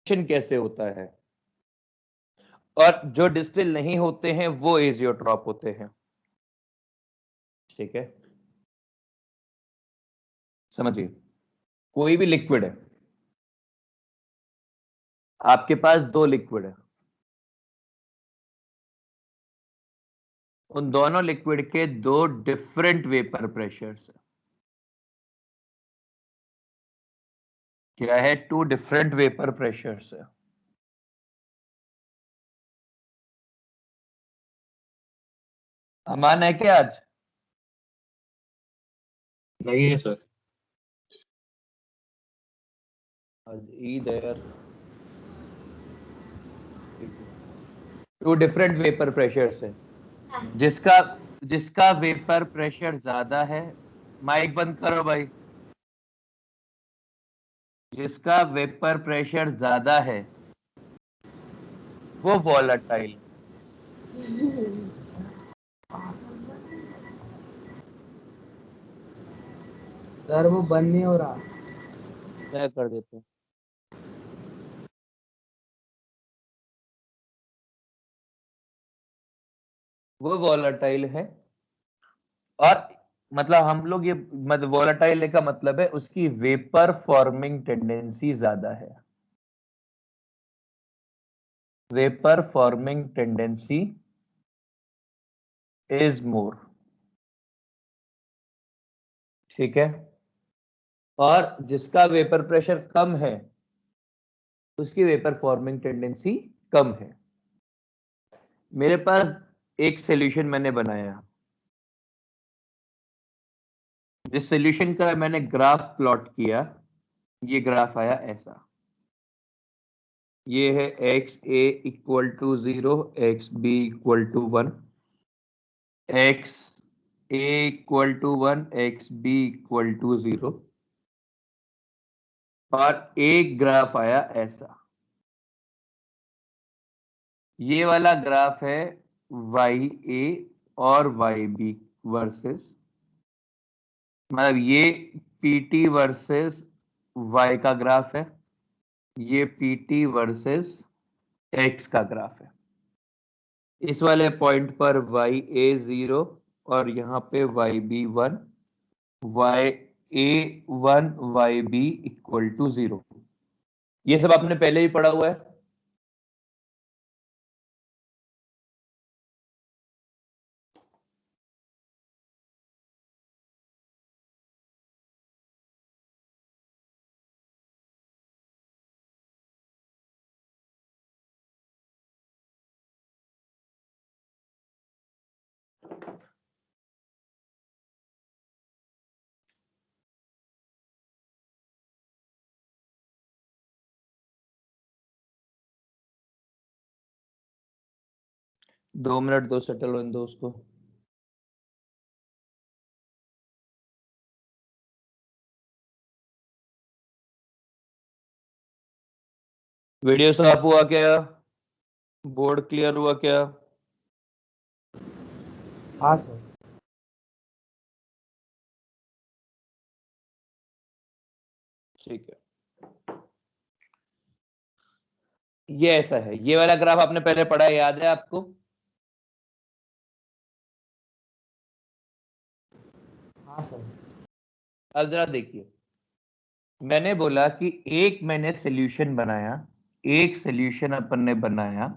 कैसे होता है, और जो डिस्टिल नहीं होते हैं वो एजियोट्रॉप होते हैं। ठीक है, समझिए, कोई भी लिक्विड है, आपके पास दो लिक्विड है, उन दोनों लिक्विड के दो डिफरेंट वेपर प्रेशर्स है। क्या है? टू डिफरेंट वेपर प्रेशर्स है। अमान है क्या आज? नहीं है सर। आज ईद है यार। टू डिफरेंट वेपर प्रेशर्स है। जिसका जिसका वेपर प्रेशर ज्यादा है, माइक बंद करो भाई, जिसका वेपर प्रेशर ज्यादा है वो वॉलेटाइल। सर वो बंद नहीं हो रहा। मैं कर देता हूँ। वो वॉलेटाइल है, और मतलब हम लोग ये मतलब वॉलेटाइल का मतलब है उसकी वेपर फॉर्मिंग टेंडेंसी ज्यादा है। Vapour forming tendency is more. ठीक है, और जिसका वेपर प्रेशर कम है उसकी वेपर फॉर्मिंग टेंडेंसी कम है। मेरे पास एक सॉल्यूशन मैंने बनाया, जिस सॉल्यूशन का मैंने ग्राफ प्लॉट किया, ये ग्राफ आया ऐसा। ये है X A equal to 0, X B equal to 1, X A equal to 1, X B equal to 0, और एक ग्राफ आया ऐसा। ये वाला ग्राफ है वाई ए और वाई बी वर्सेस, मतलब ये पीटी वर्सेस वाई का ग्राफ है, ये पीटी वर्सेस एक्स का ग्राफ है। इस वाले पॉइंट पर वाई ए 0 और यहाँ पे Y B 1, Y A 1, Y B equal to 0। ये सब आपने पहले ही पढ़ा हुआ है। दो मिनट दो, सेटल होने दो उसको। वीडियो साफ हुआ क्या? बोर्ड क्लियर हुआ क्या? हाँ सर। ठीक है, ये ऐसा है। ये वाला ग्राफ आपने पहले पढ़ा है, याद है आपको? हाँ सर। अब जरा देखिए, मैंने बोला कि एक मैंने सॉल्यूशन बनाया, एक सॉल्यूशन अपन ने बनाया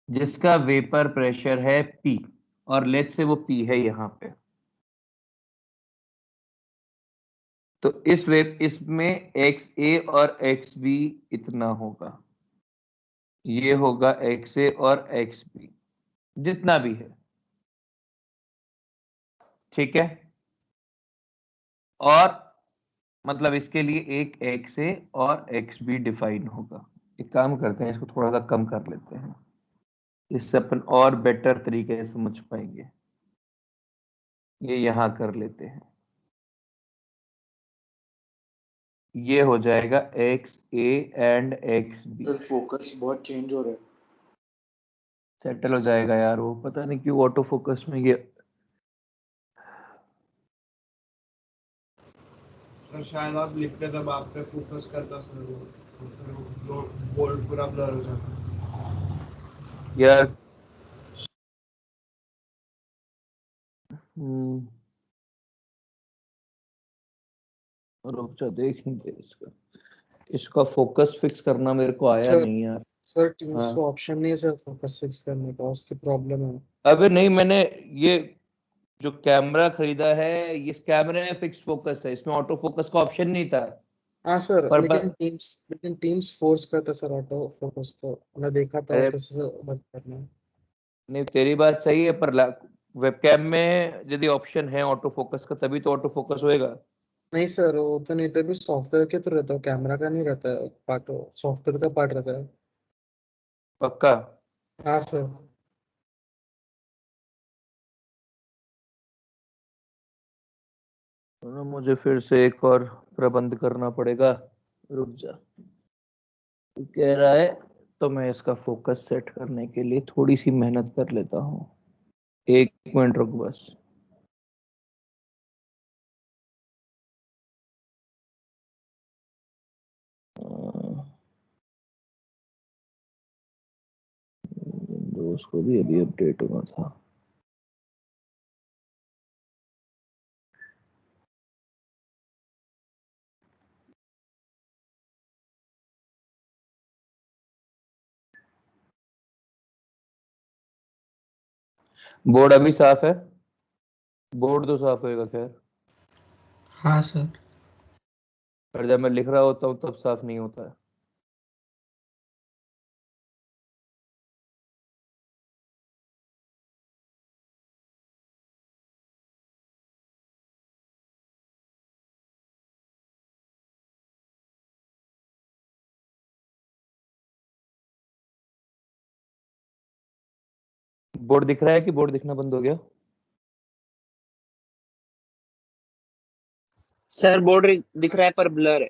जिसका वेपर प्रेशर है P, और लेट से वो P है यहां पे। तो इसमें XA और XB इतना होगा, ये होगा XA और XB जितना भी है। ठीक है, और मतलब इसके लिए एक XA और XB डिफाइन होगा। एक काम करते हैं, इसको थोड़ा सा कम कर लेते हैं, इससे अपन और बेटर तरीके से समझ पाएंगे। ये यहां कर लेते हैं, ये हो जाएगा XA and XB। Sir focus बहुत चेंज हो रहा है। सेटल हो जाएगा यार, वो पता नहीं क्यों ऑटो फोकस में ये। सर शायद आप लिखते तब आप पे फोकस करता सर वो। बोल्ड पूरा ब्लर हो जाता है। यार हम्म, रुक जा देखेंगे इसका। इसका फोकस फिक्स करना मेरे को आया सर नहीं यार। सर टीम्स हाँ को ऑप्शन नहीं है सर फोकस फिक्स करने का, उसकी प्रॉब्लम है। अबे नहीं, मैंने ये जो कैमरा खरीदा है, इस कैमरे में फिक्स फोकस है, इसमें ऑटो फोकस का ऑप्शन नहीं था। हाँ सर, पर लेकिन टीम्स फोर्स करता सर ऑटो फोकस को। मैं देखा था वो अरे कैसे से बंद करना है। नहीं, तेरी बात सही है, पर वेबकैम में यदि ऑप्शन है ऑटो फोकस का तभी तो ऑटो फोकस होएगा। नहीं सर, वो तो नहीं, तो भी सॉफ्टवेयर के तो रहता है, कैमरा का नहीं रहता है पार्ट, सॉफ्टवेयर का पार्ट रहता है। पक्का? हाँ सर। तो ना मुझे फिर से एक और प्रबंध करना पड़ेगा। रुक जा, तू कह रहा है तो मैं इसका फोकस सेट करने के लिए थोड़ी सी मेहनत कर लेता हूँ। एक मिनट रुक बस। विंडोज को भी अभी अपडेट होना था। बोर्ड अभी साफ है? बोर्ड तो साफ होएगा खैर, हाँ सर। पर जब मैं लिख रहा होता हूँ तब साफ नहीं होता है। बोर्ड दिख रहा है कि बोर्ड दिखना बंद हो गया? सर बोर्ड दिख रहा है पर ब्लर है।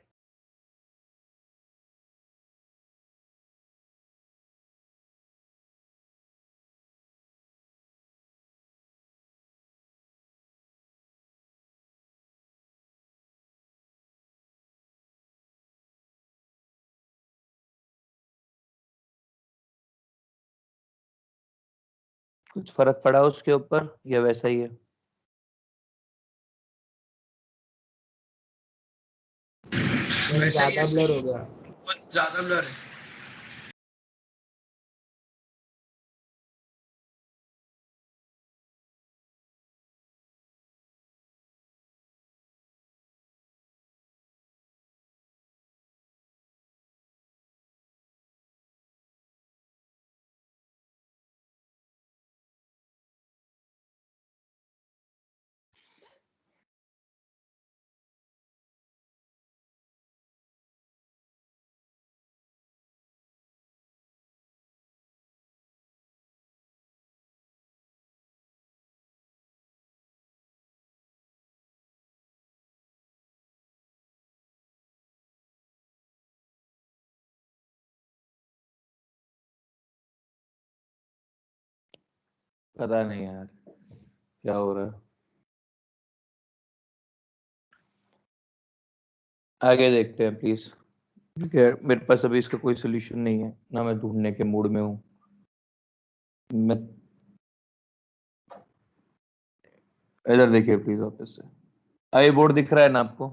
कुछ फर्क पड़ा उसके ऊपर या वैसा ही है? वैसे ज्यादा ब्लर हो गया। बहुत ज्यादा ब्लर है। पता नहीं यार क्या हो रहा है। आगे देखते हैं प्लीज। खैर मेरे पास अभी इसका कोई सोल्यूशन नहीं है, ना मैं ढूंढने के मूड में हूँ। मैं इधर देखिए प्लीज वापस से। आई बोर्ड दिख रहा है ना आपको?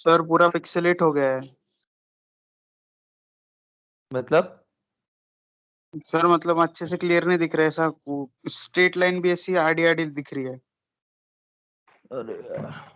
सर पूरा पिक्सेलेट हो गया है। मतलब? सर मतलब अच्छे से क्लियर नहीं दिख रहा है, ऐसा स्ट्रेट लाइन भी ऐसी आड़ी आड़ी दिख रही है। अरे यार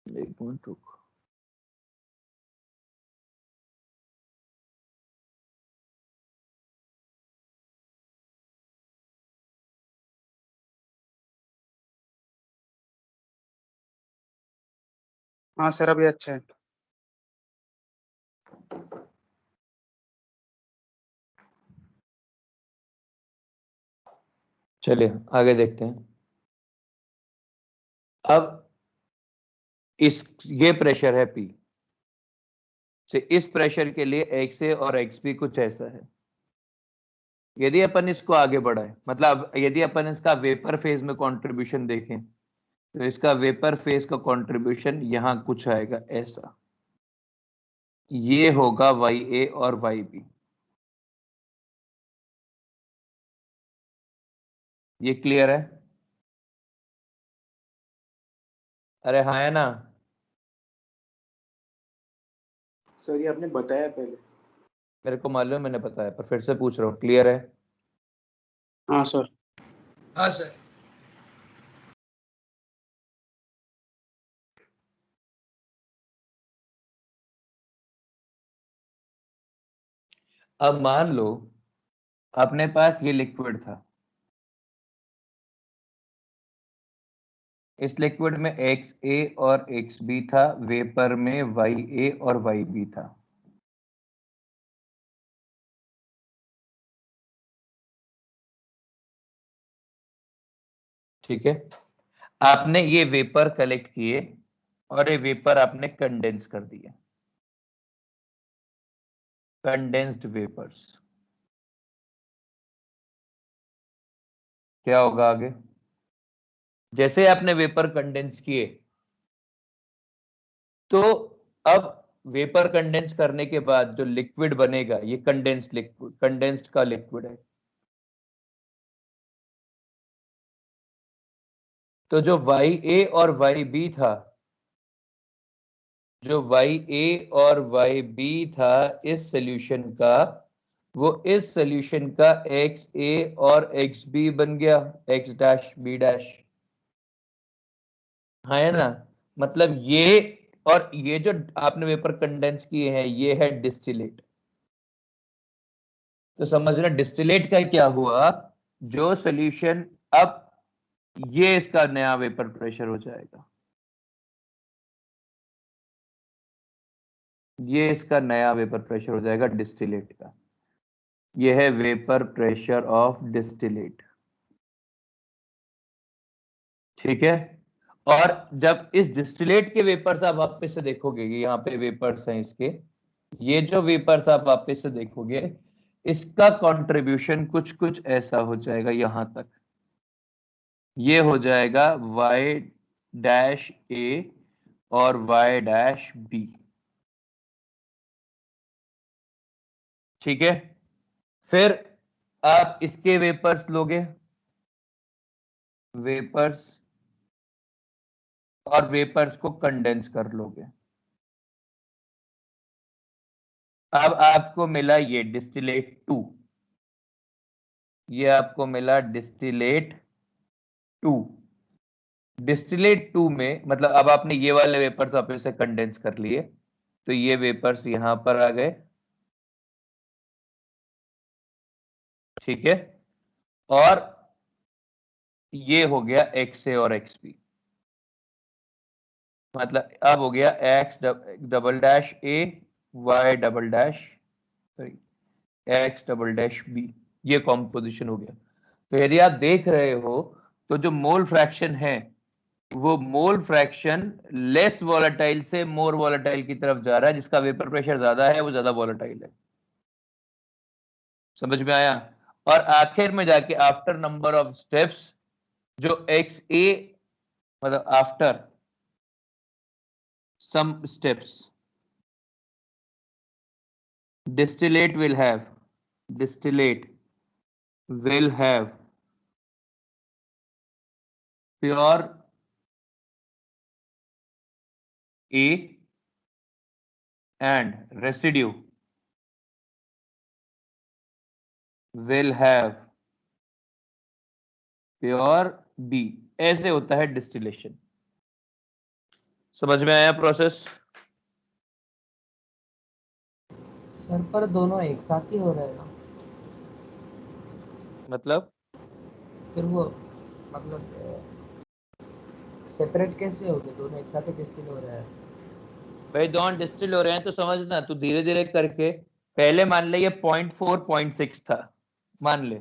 एक मिनट रुक। हाँ सर अभी अच्छा है। चलिए आगे देखते हैं। अब ये प्रेशर है P से, इस प्रेशर के लिए XA और XB कुछ ऐसा है। यदि अपन इसको आगे बढ़ाएं, मतलब यदि अपन इसका वेपर फेज में कंट्रीब्यूशन देखें, तो इसका वेपर फेज का कंट्रीब्यूशन यहां कुछ आएगा ऐसा। ये होगा YA और YB। ये क्लियर है? अरे हाँ है ना? सर ये आपने बताया पहले। मेरे को मालूम है, मैंने बताया, पर फिर से पूछ रहा हूँ, क्लियर है? हाँ सर। हाँ सर। अब मान लो अपने पास ये लिक्विड था, इस लिक्विड में XA और XB था, वेपर में YA और YB था। ठीक है, आपने ये वेपर कलेक्ट किए और ये वेपर आपने कंडेंस कर दिया, कंडेंस्ड वेपर्स। क्या होगा आगे? जैसे आपने वेपर कंडेंस किए, तो अब वेपर कंडेंस करने के बाद जो लिक्विड बनेगा, ये कंडेंस्ड लिक्विड, कंडेंस्ड का लिक्विड है। तो जो YA और YB था, जो YA और YB था इस सॉल्यूशन का, वो इस सॉल्यूशन का XA और XB बन गया, X डैश B डैश। हाँ है ना? मतलब ये और ये जो आपने वेपर कंडेंस किए हैं, ये है डिस्टिलेट। तो समझना डिस्टिलेट का क्या हुआ, जो सॉल्यूशन, अब ये इसका नया वेपर प्रेशर हो जाएगा, ये इसका नया वेपर प्रेशर हो जाएगा डिस्टिलेट का। ये है वेपर प्रेशर ऑफ डिस्टिलेट। ठीक है, और जब इस डिस्टिलेट के वेपर्स आप वापस से देखोगे, यहाँ पे वेपर्स हैं इसके, ये जो वेपर्स आप वापस से देखोगे, इसका कंट्रीब्यूशन कुछ कुछ ऐसा हो जाएगा यहां तक। ये हो जाएगा Y डैश A और Y डैश B। ठीक है, फिर आप इसके वेपर्स लोगे, वेपर्स, और वेपर्स को कंडेंस कर लोगे। अब आपको मिला ये डिस्टिलेट 2, ये आपको मिला डिस्टिलेट 2। डिस्टिलेट 2 में मतलब अब आपने ये वाले वेपर्स वापस से कंडेंस कर लिए, तो ये वेपर्स यहां पर आ गए। ठीक है, और ये हो गया XA और XB, मतलब अब हो गया X double dash A, Y double dash, sorry, X double dash B। ये कॉम्पोजिशन हो गया। तो यदि आप देख रहे हो, तो जो मोल फ्रैक्शन है, वो मोल फ्रैक्शन लेस वॉलेटाइल से मोर वॉलेटाइल की तरफ जा रहा है। जिसका वेपर प्रेशर ज्यादा है वो ज्यादा वॉलेटाइल है। समझ में आया? और आखिर में जाके आफ्टर नंबर ऑफ स्टेप्स, जो XA, मतलब after some steps, distillate will have, distillate will have pure A and residue will have pure B। ऐसे होता है डिस्टिलेशन। समझ में आया प्रोसेस? सर पर दोनों एक साथ ही हो रहे हैं ना? मतलब फिर वो मतलब सेपरेट कैसे हो गए? दोनों एक साथ ही डिस्टिल हो रहा है। भाई दोनों डिस्टिल हो रहे हैं तो समझना, तू धीरे धीरे करके। पहले मान ले ये 0.4 0.6 था, मान ले।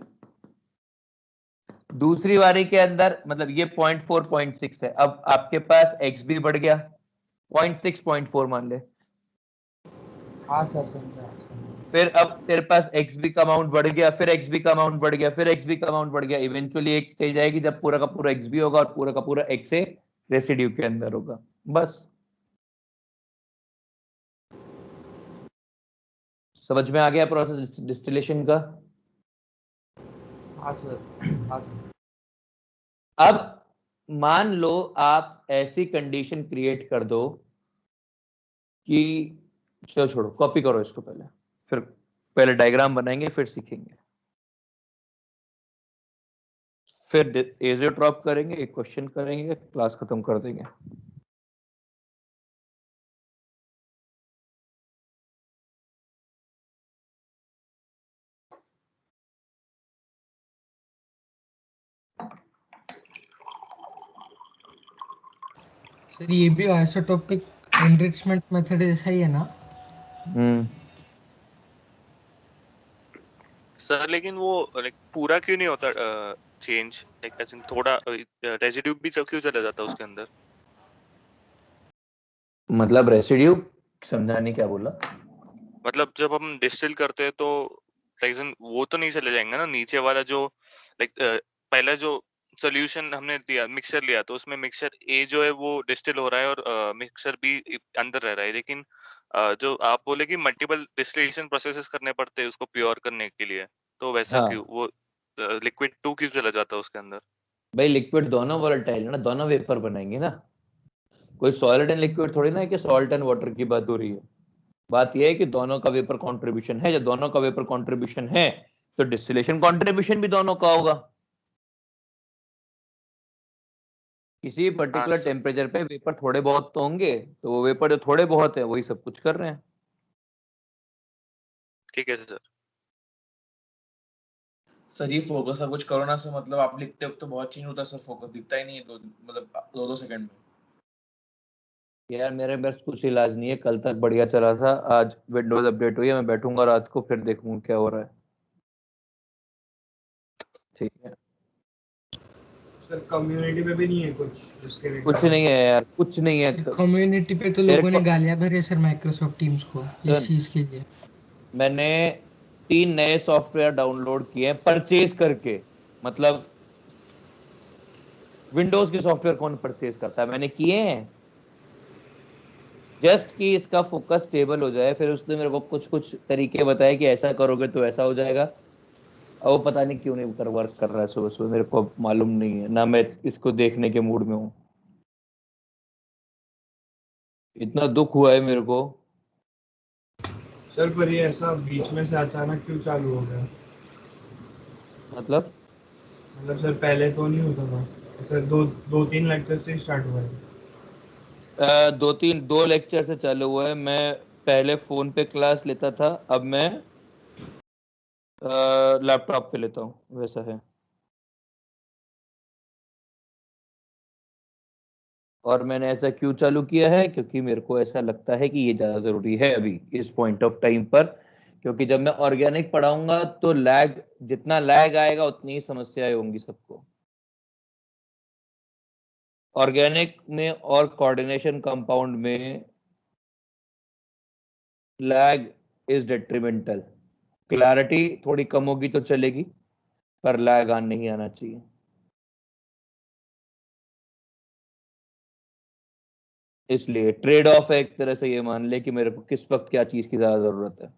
दूसरी बारी के अंदर मतलब ये 0.4 0.6 है, अब आपके पास x भी बढ़ गया 0.6 0.4 मान ले। हाँ सर समझा। फिर अब तेरे पास x भी का अमाउंट बढ़ गया, फिर x भी का अमाउंट बढ़ गया, फिर x भी का अमाउंट बढ़ गया। इवेंचुअली एक स्टेज आएगी जब पूरा का पूरा x भी होगा और पूरा का पूरा x से रेसिड्यू के अंदर होगा। बस समझ में आ गया प्रोसेस डिस्टिलेशन का? हाँ सर, हाँ सर। अब मान लो आप ऐसी कंडीशन क्रिएट कर दो कि, चलो छोड़ो, कॉपी करो इसको पहले, फिर पहले डायग्राम बनाएंगे फिर सीखेंगे, फिर एजियो ड्रॉप करेंगे, एक क्वेश्चन करेंगे, क्लास खत्म कर देंगे। सर ये भी आइसोटोपिक एनरिचमेंट मेथड जैसा ही है ना? सर लेकिन वो लाइक पूरा क्यों नहीं होता चेंज, लाइक ऐसे थोड़ा रेजिड्यू भी क्यों चला जाता है उसके अंदर? मतलब रेसिड्यू समझा नहीं, क्या बोला? मतलब जब हम डिस्टिल करते हैं तो लाइक वो तो नहीं चले जाएंगे ना नीचे वाला जो, लाइक पहला जो सोल्यूशन हमने दिया, मिक्सचर लिया, तो उसमें मिक्सचर ए जो है वो डिस्टिल हो रहा है और मिक्सचर बी अंदर रह रहा है, लेकिन जो आप बोले कि मल्टीपल डिस्टिलेशन प्रोसेसेस करने पड़ते हैं उसको प्योर करने के लिए, तो वैसा हाँ क्यों वो लिक्विड टू क्यों चला जाता है उसके अंदर? भाई, लिक्विड दोनों वोलेटाइल है ना, दोनों वेपर बनाएंगे ना। कोई सॉलिड एंड लिक्विड थोड़ी ना है कि सॉल्ट एंड वाटर की बात हो रही है। बात यह है कि दोनों का वेपर कंट्रीब्यूशन है, जब दोनों का वेपर कंट्रीब्यूशन है तो डिस्टिलेशन कंट्रीब्यूशन भी दोनों का होगा। किसी हाँ पर्टिकुलर सर, टेम्परेचर पे वेपर थोड़े बहुत तो होंगे, तो वो वेपर जो थोड़े बहुत है वही सब कुछ कर रहे हैं। ठीक है सर। सर ये फोकस का कुछ करो ना सर, मतलब आप लिखते हो तो बहुत चेंज होता है सर, फोकस दिखता ही नहीं है, तो मतलब 2-2 सेकंड में। यार मेरे पास कुछ इलाज नहीं है, कल तक बढ़िया चला था, आज विंडोज अपडेट हुई है, मैं बैठूंगा रात को फिर देखूंगा क्या हो रहा है। ठीक है, सर कम्युनिटी पे भी नहीं है कुछ जिसके कुछ रिगार्डिंग? नहीं है यार, कुछ नहीं है। सर कम्युनिटी पे तो मेरे लोगों ने को गालियां भरी है सर माइक्रोसॉफ्ट टीम्स को इस सुन, चीज के लिए। मैंने 3 नए सॉफ्टवेयर डाउनलोड किए हैं परचेज करके। मतलब विंडोज के सॉफ्टवेयर कौन परचेज करता है, मैंने किए हैं जस्ट कि इसका फोकस स्टेबल हो जाए। फिर उसने मेरे को कुछ कुछ तरीके बताए कि ऐसा करोगे तो ऐसा हो जाएगा, और वो पता नहीं क्यों नहीं कर वर्क कर रहा है। सुबह सुबह मेरे को मालूम नहीं है ना, मैं इसको देखने के मूड में हूँ। इतना दुख हुआ है मेरे को। सर पर ये ऐसा बीच में से अचानक क्यों चालू हो गया? मतलब मतलब सर पहले तो नहीं होता था ऐसा, 2-3 लेक्चर से स्टार्ट हुआ है। 2 लेक्चर से चालू हुआ है। मैं पहले फोन पे क्लास लेता था, अब मैं लैपटॉप पे लेता हूँ, वैसा है। और मैंने ऐसा क्यों चालू किया है, क्योंकि मेरे को ऐसा लगता है कि ये ज्यादा जरूरी है अभी इस पॉइंट ऑफ टाइम पर। क्योंकि जब मैं ऑर्गेनिक पढ़ाऊंगा तो लैग, जितना लैग आएगा उतनी ही समस्याएं होंगी सबको। ऑर्गेनिक में और कोऑर्डिनेशन कंपाउंड में लैग इज डेट्रीमेंटल। क्लैरिटी थोड़ी कम होगी तो चलेगी, पर लैग आन नहीं आना चाहिए। इसलिए ट्रेड ऑफ है एक तरह से, ये मान ले कि मेरे को किस वक्त क्या चीज की ज्यादा जरूरत है।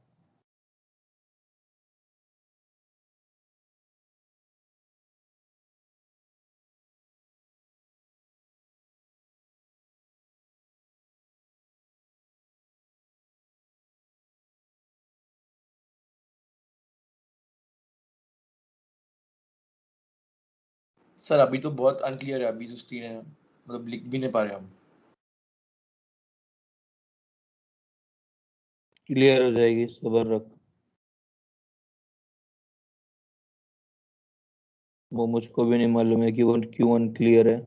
सर अभी तो बहुत अनक्लियर है, अभी जो स्क्रीन है मतलब लिख भी नहीं पा रहे हम। क्लियर हो जाएगी, सबर रख। वो मुझको भी नहीं मालूम है कि वो क्यों अनक्लियर है।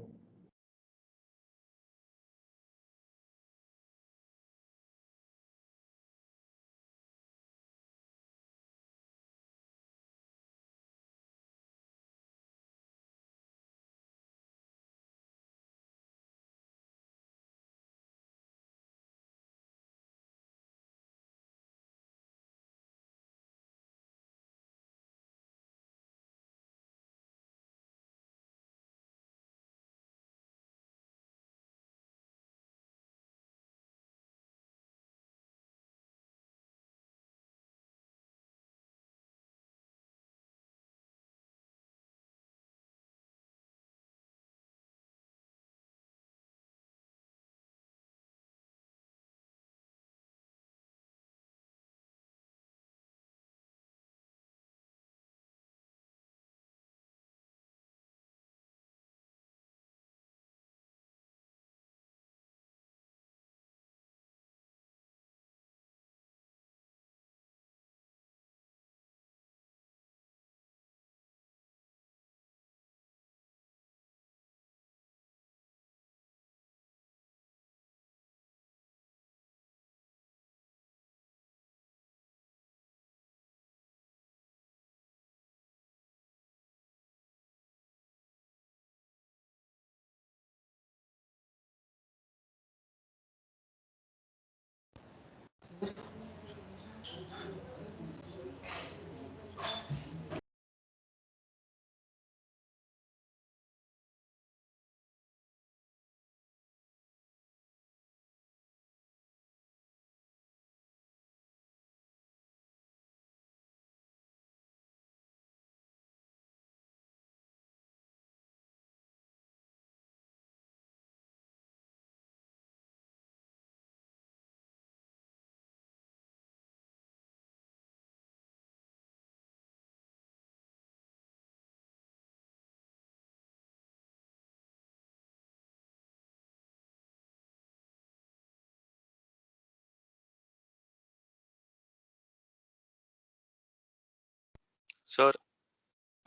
सर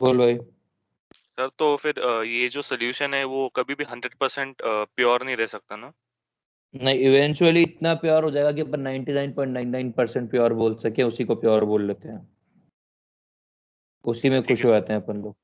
बोल भाई। सर तो फिर ये जो सोल्यूशन है वो कभी भी 100% प्योर नहीं रह सकता ना? नहीं, इवेंचुअली इतना प्योर हो जाएगा कि अपन 99.99% प्योर बोल सके, उसी को प्योर बोल लेते हैं, उसी में ठीक खुश है हो सर। जाते हैं अपन लोग।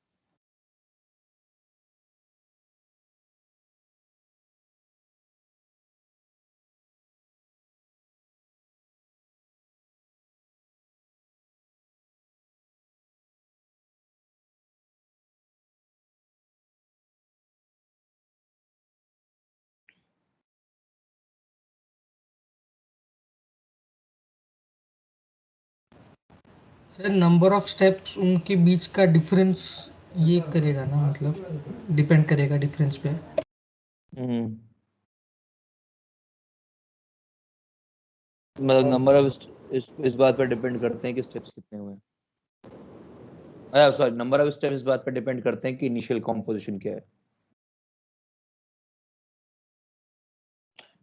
सर नंबर ऑफ स्टेप्स उनके बीच का डिफरेंस ये करेगा ना, मतलब डिपेंड करेगा डिफरेंस पे। हम्म, मतलब नंबर ऑफ इस बात पर डिपेंड करते हैं कि स्टेप्स कितने हुए हैं। सॉरी, नंबर ऑफ स्टेप्स इस बात पर डिपेंड करते हैं कि इनिशियल कॉम्पोजिशन क्या है।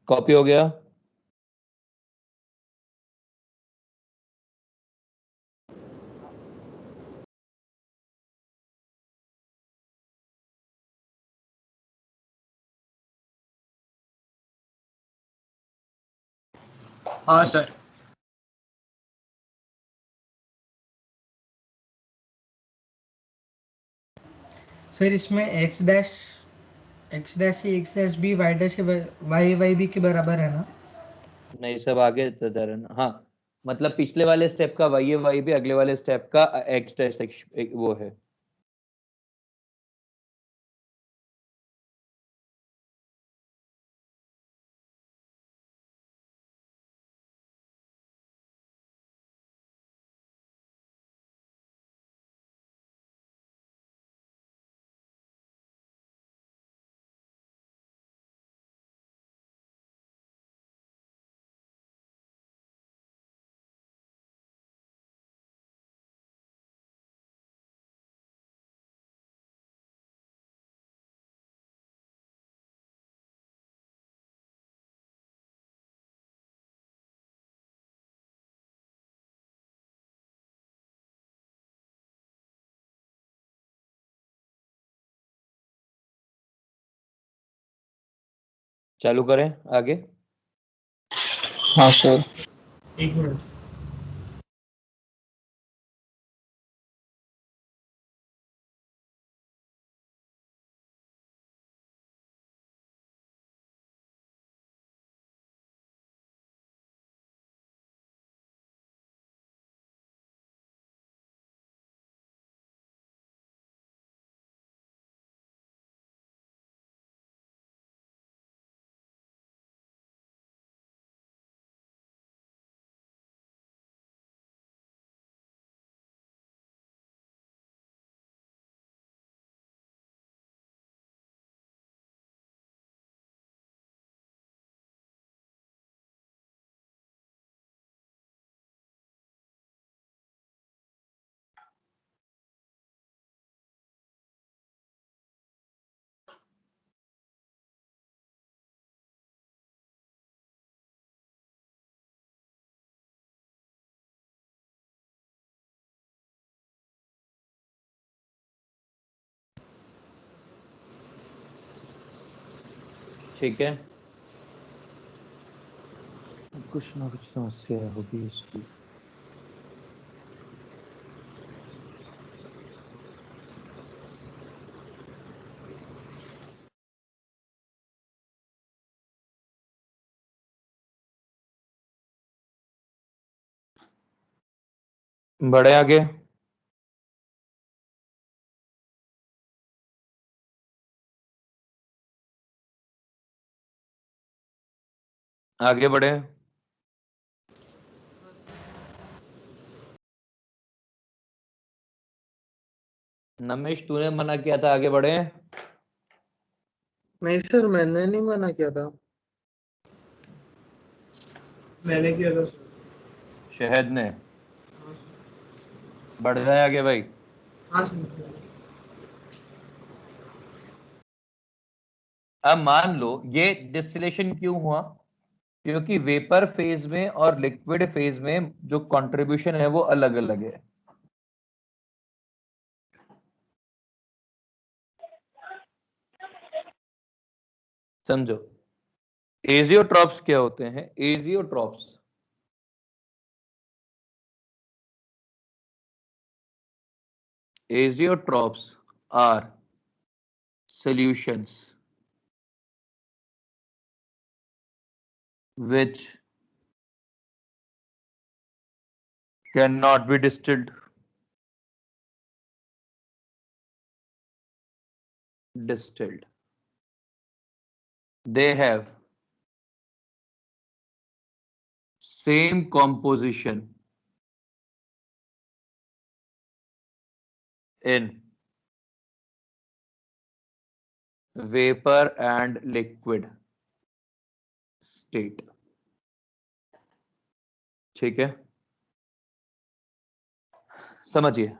कॉपी हो गया। हाँ सर। सर इसमें एक्स डैश से X dash B Y dash से वाई वाई बी के बराबर है ना? नहीं, सब आगे जा रहे हैं ना। हाँ, मतलब पिछले वाले स्टेप का वाई भी अगले वाले स्टेप का एक्स डैश वो है। चालू करें आगे। हाँ सर। एक मिनट। ठीक है, कुछ ना कुछ समस्या होगी इसकी। बढ़े आगे। आगे बढ़े। नमेश तूने मना किया था, आगे बढ़े। नहीं सर, मैंने नहीं मना किया था। मैंने किया था सर। शहद ने। बढ़ जाए आगे भाई। हाँ सर। अब मान लो ये डिस्टिलेशन क्यों हुआ, क्योंकि वेपर फेज में और लिक्विड फेज में जो कंट्रीब्यूशन है वो अलग अलग है। समझो, एजियोट्रॉप्स क्या होते हैं? Azeotropes are solutions which cannot be distilled. They have same composition in vapor and liquid state. ठीक है, समझिए।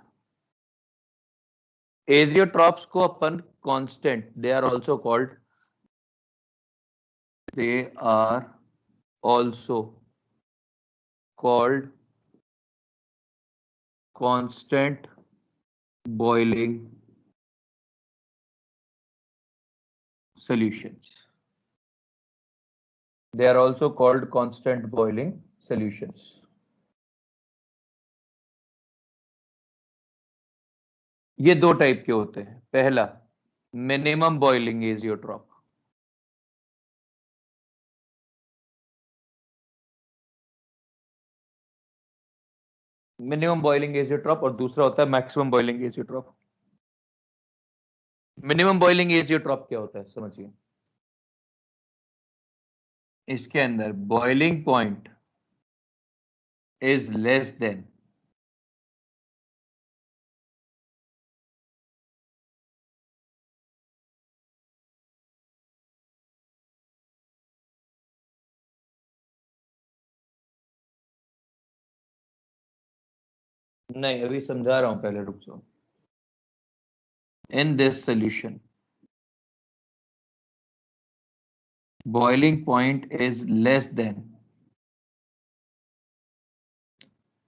एजियोट्रॉप्स को अपन constant, they are also called constant boiling solutions. They are also called constant boiling solutions. ये दो type के होते हैं। पहला, minimum boiling azeotrope. Minimum boiling azeotrope और दूसरा होता है maximum boiling azeotrope. Minimum boiling azeotrope क्या होता है समझिए। इसके अंदर boiling point is less than नहीं, अभी समझा रहा हूं, पहले रुक जाओ। In this solution boiling point is less than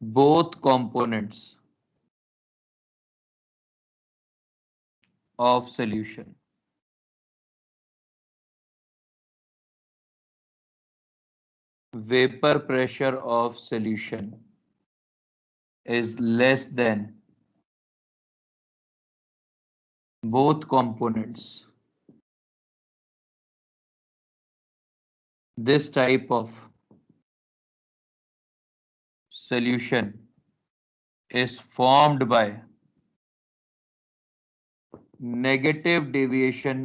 both components of solution. Vapor pressure of solution is less than both components. This type of solution is formed by negative deviation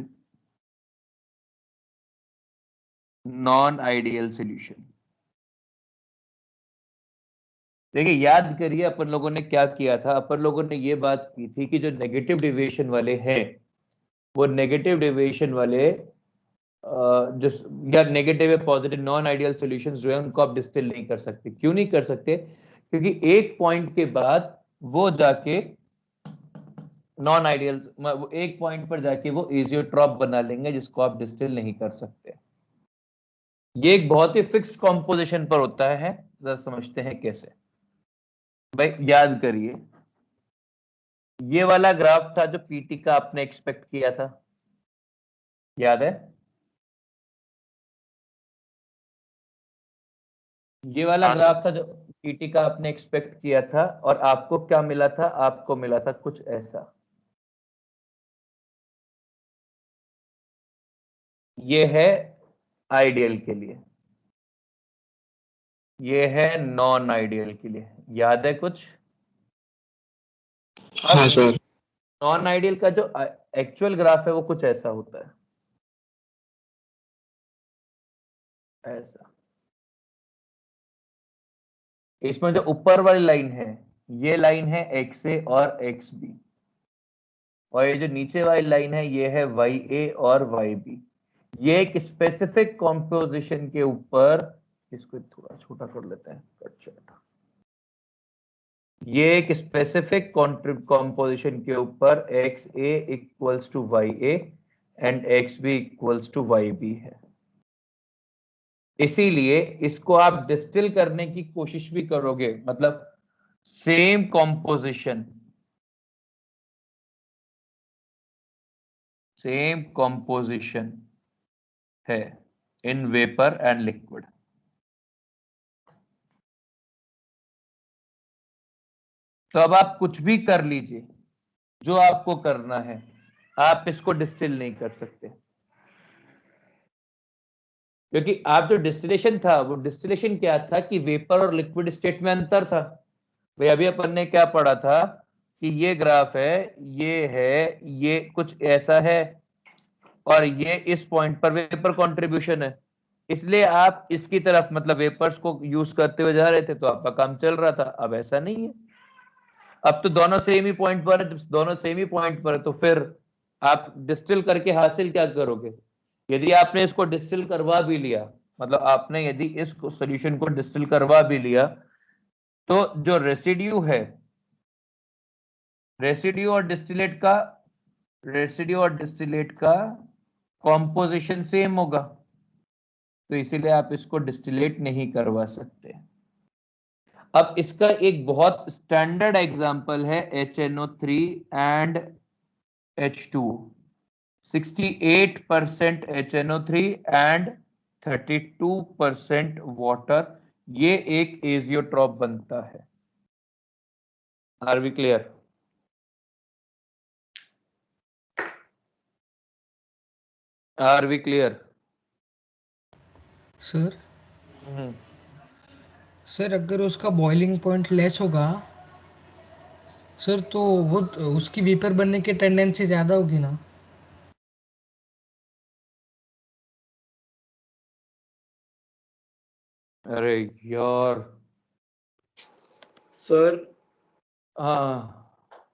non-ideal solution. देखिए, याद करिए अपन लोगों ने क्या किया था। अपन लोगों ने ये बात की थी कि जो नेगेटिव डेविएशन वाले हैं वो नेगेटिव डेविएशन वाले जिस या नेगेटिव या पॉजिटिव नॉन आइडियल सॉल्यूशंस जो है उनको आप डिस्टिल नहीं कर सकते। क्यों नहीं कर सकते? क्योंकि एक पॉइंट के बाद वो जाके नॉन आइडियल, एक पॉइंट पर जाके वो एजियोट्रॉप बना लेंगे जिसको आप डिस्टिल नहीं कर सकते। ये एक बहुत ही फिक्स्ड कॉम्पोजिशन पर होता है। जरा समझते हैं कैसे। भाई याद करिए, ये वाला ग्राफ था जो पीटी का आपने एक्सपेक्ट किया था, याद है? ये वाला हाँ ग्राफ था जो पीटी का आपने एक्सपेक्ट किया था, और आपको क्या मिला था? आपको मिला था कुछ ऐसा। ये है आइडियल के लिए, ये है नॉन आइडियल के लिए। याद है कुछ? हाँ सर। नॉन आइडियल का जो एक्चुअल ग्राफ है वो कुछ ऐसा होता है, ऐसा। इसमें जो ऊपर वाली लाइन है ये लाइन है एक्स ए और एक्स बी, और ये जो नीचे वाली लाइन है ये है वाई ए और वाई बी। ये एक स्पेसिफिक कॉम्पोजिशन के ऊपर, इसको थोड़ा छोटा कर लेते हैं, अच्छा, ये एक स्पेसिफिक कॉम्पोजिशन के ऊपर X A equals to Y A and X B equals to Y B है। इसीलिए इसको आप डिस्टिल करने की कोशिश भी करोगे, मतलब सेम कॉम्पोजिशन, सेम कॉम्पोजिशन है इन वेपर एंड लिक्विड। तो अब आप कुछ भी कर लीजिए, जो आपको करना है, आप इसको डिस्टिल नहीं कर सकते, क्योंकि आप जो डिस्टिलेशन था वो डिस्टिलेशन क्या था कि वेपर और लिक्विड स्टेट में अंतर था। भाई अभी अपन ने क्या पढ़ा था कि ये ग्राफ है, ये कुछ ऐसा है, और ये इस पॉइंट पर वेपर कंट्रीब्यूशन है, इसलिए आप इसकी तरफ मतलब वेपर्स को यूज करते हुए जा रहे थे, तो आपका काम चल रहा था। अब ऐसा नहीं है, अब तो दोनों सेम ही पॉइंट पर है, जब दोनों सेम ही पॉइंट पर है तो फिर आप डिस्टिल करके हासिल क्या करोगे? यदि आपने इसको डिस्टिल करवा भी लिया, मतलब आपने यदि इस सॉल्यूशन को डिस्टिल करवा भी लिया, तो जो रेसिड्यू है, रेसिड्यू और डिस्टिलेट का कॉम्पोजिशन सेम होगा, तो इसीलिए आप इसको डिस्टिलेट नहीं करवा सकते। अब इसका एक बहुत स्टैंडर्ड एग्जांपल है HNO3 and H2, 68% HNO3 and 32% water, ये एक एजियोट्रॉप बनता है। Are we clear? Are we clear? Sir sir अगर उसका बॉइलिंग पॉइंट लेस होगा सर, तो वो उसकी वेपर बनने की टेंडेंसी ज्यादा होगी ना? अरे यार, सर हाँ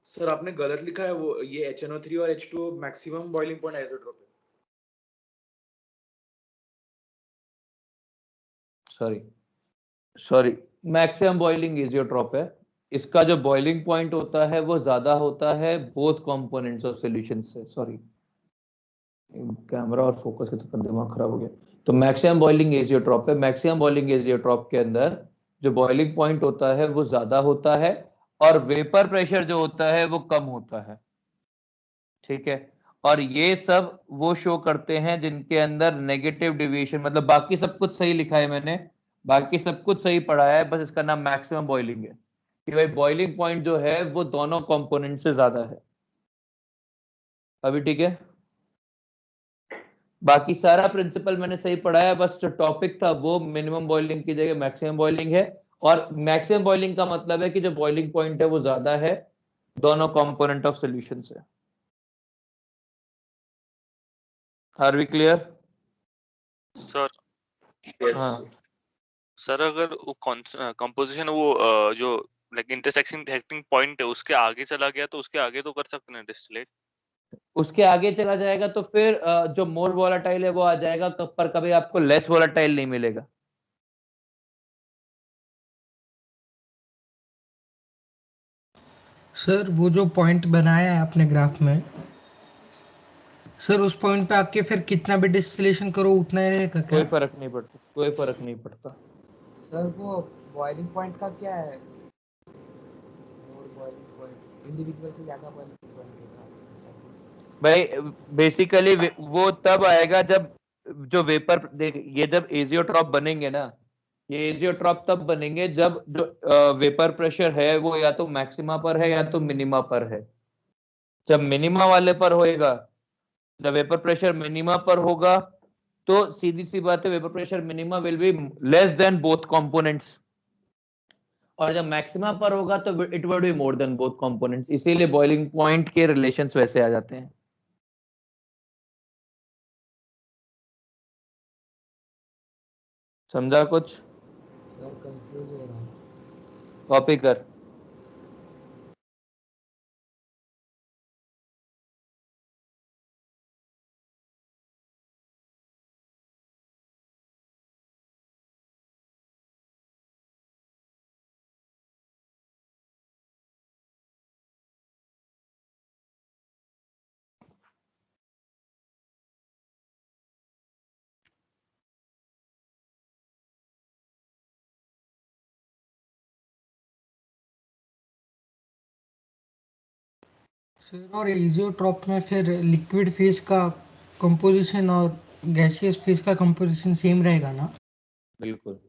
सर आपने गलत लिखा है, वो ये HNO3 और H2O मैक्सिमम बॉइलिंग पॉइंट आइसोट्रोप है। सॉरी, मैक्सिमम बॉइलिंग एजियोट्रॉप है। इसका जो बॉइलिंग पॉइंट होता है वो ज्यादा होता है बोथ कंपोनेंट्स ऑफ सॉल्यूशन से। सॉरी, कैमरा और फोकस के चक्कर दिमाग खराब हो गया। तो मैक्सिमम बॉइलिंग एजियोट्रॉप है। मैक्सिमम बॉइलिंग एजियोट्रॉप के अंदर जो बॉइलिंग पॉइंट होता है वो ज्यादा होता है, और वेपर प्रेशर जो होता है वो कम होता है। ठीक है, और ये सब वो शो करते हैं जिनके अंदर नेगेटिव डिविएशन, मतलब बाकी सब कुछ सही लिखा है मैंने, बाकी सब कुछ सही पढ़ाया है, बस इसका नाम मैक्सिमम बॉइलिंग है कि भाई बॉइलिंग पॉइंट जो है वो दोनों कंपोनेंट से ज्यादा है। अभी ठीक है? बाकी सारा प्रिंसिपल मैंने सही पढ़ाया, बस जो टॉपिक था वो मिनिमम बॉइलिंग की जगह मैक्सिमम बॉइलिंग है, और मैक्सिमम बॉइलिंग का मतलब है कि जो बॉइलिंग पॉइंट है वो ज्यादा है दोनों कंपोनेंट ऑफ सॉल्यूशन से। Are we clear? सर हाँ, सर अगर वो कंपोजिशन वो जो लाइक इंटरसेक्शन हैपनिंग पॉइंट है उसके आगे चला गया तो उसके आगे तो कर सकते हैं डिस्टिलेट। उसके आगे चला जाएगा तो फिर जो मोर वोलाटाइल है वो आ जाएगा, पर कभी आपको लेस वोलाटाइल नहीं मिलेगा। सर वो जो पॉइंट बनाया है आपने ग्राफ में, सर उस पॉइंट पे आके फिर कितना भी डिस्टिलेशन करो उतना ही रहेगा कोई क्या? फर्क नहीं पड़ता, कोई फर्क नहीं पड़ता। सर वो बॉइलिंग पॉइंट का क्या है? और बॉइलिंग पॉइंट इंडिविजुअल से ज्यादा बॉइलिंग पॉइंट होगा। भाई बेसिकली वो तब आएगा जब जो वेपर, देख ये जब एजियोट्रॉप बनेंगे ना, ये एजियोट्रॉप तब बनेंगे जब जो वेपर प्रेशर है वो या तो मैक्सिमा पर है या तो मिनिमा पर है। जब मिनिमा वाले पर होएगा, जब वेपर प्रेशर मिनिमा पर होगा, तो सीधी सी बात है vapour pressure minima will be less than both components, और जब मैक्सिमा पर होगा तो it would be more than both components, इसीलिए बॉइलिंग पॉइंट के रिलेशंस वैसे आ जाते हैं। समझा कुछ? सर कंफ्यूज हो रहा हूँ। कॉपी कर। सर और एजियोट्रॉप में फिर लिक्विड फेज का कंपोजिशन और गैसियस फेज का कंपोजिशन सेम रहेगा ना? बिल्कुल।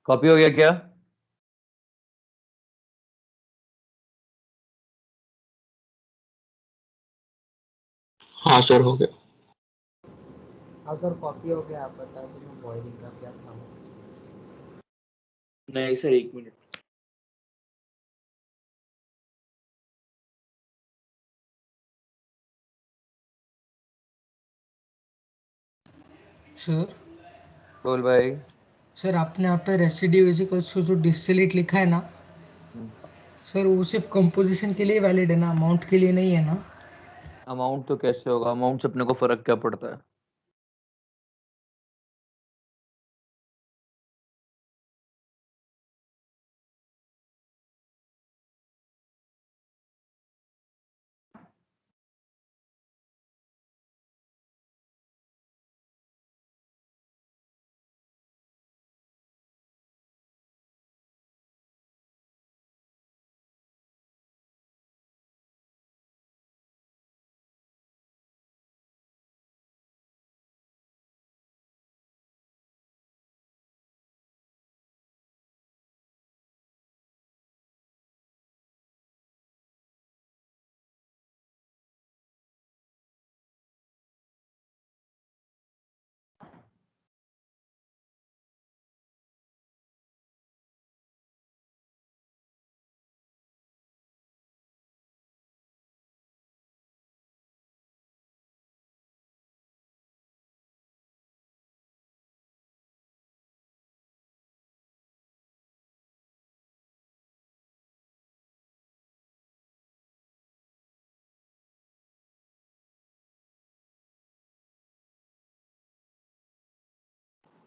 कॉपी हो गया क्या? हाँ सर हो गया। हाँ सर कॉपी हो गया। आप बता दो बॉइलिंग का क्या था। नहीं सर, 1 मिनट। सर बोल भाई। सर आपने यहाँ पे रेसिड्यू इक्वल्स टू जो डिस्टिलेट लिखा है ना सर, वो सिर्फ कंपोजिशन के लिए वैलिड है ना, अमाउंट के लिए नहीं है ना? अमाउंट तो कैसे होगा? अमाउंट से अपने को फर्क क्या पड़ता है?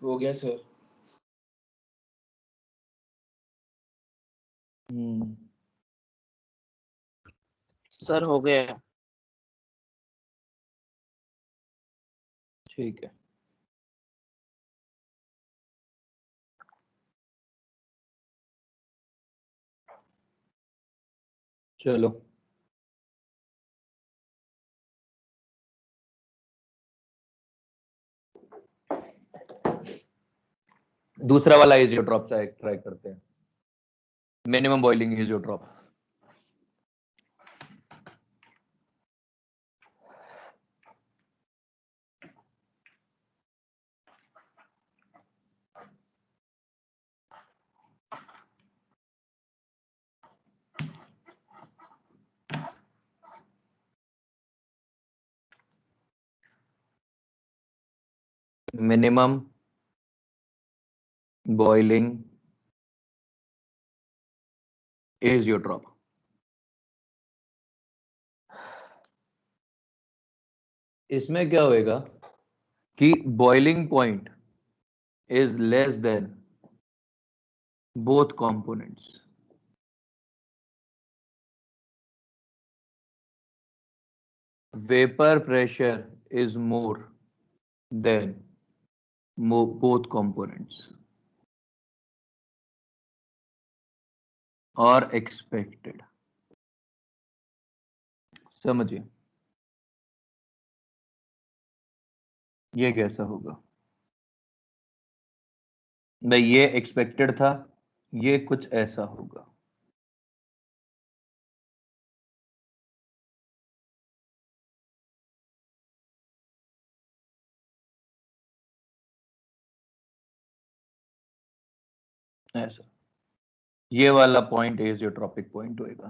हो गया सर। सर हो गया। ठीक है। चलो दूसरा वाला एजियोट्रॉप ट्राई करते हैं। Minimum boiling azeotrope. Minimum boiling azeotrope. इसमें क्या होएगा कि boiling point is less than both components. Vapour pressure is more than both components or expected। समझिए ये कैसा होगा भाई? ये एक्सपेक्टेड था, ये कुछ ऐसा होगा। ऐसा ये वाला पॉइंट एजियोट्रॉपिक पॉइंट होएगा।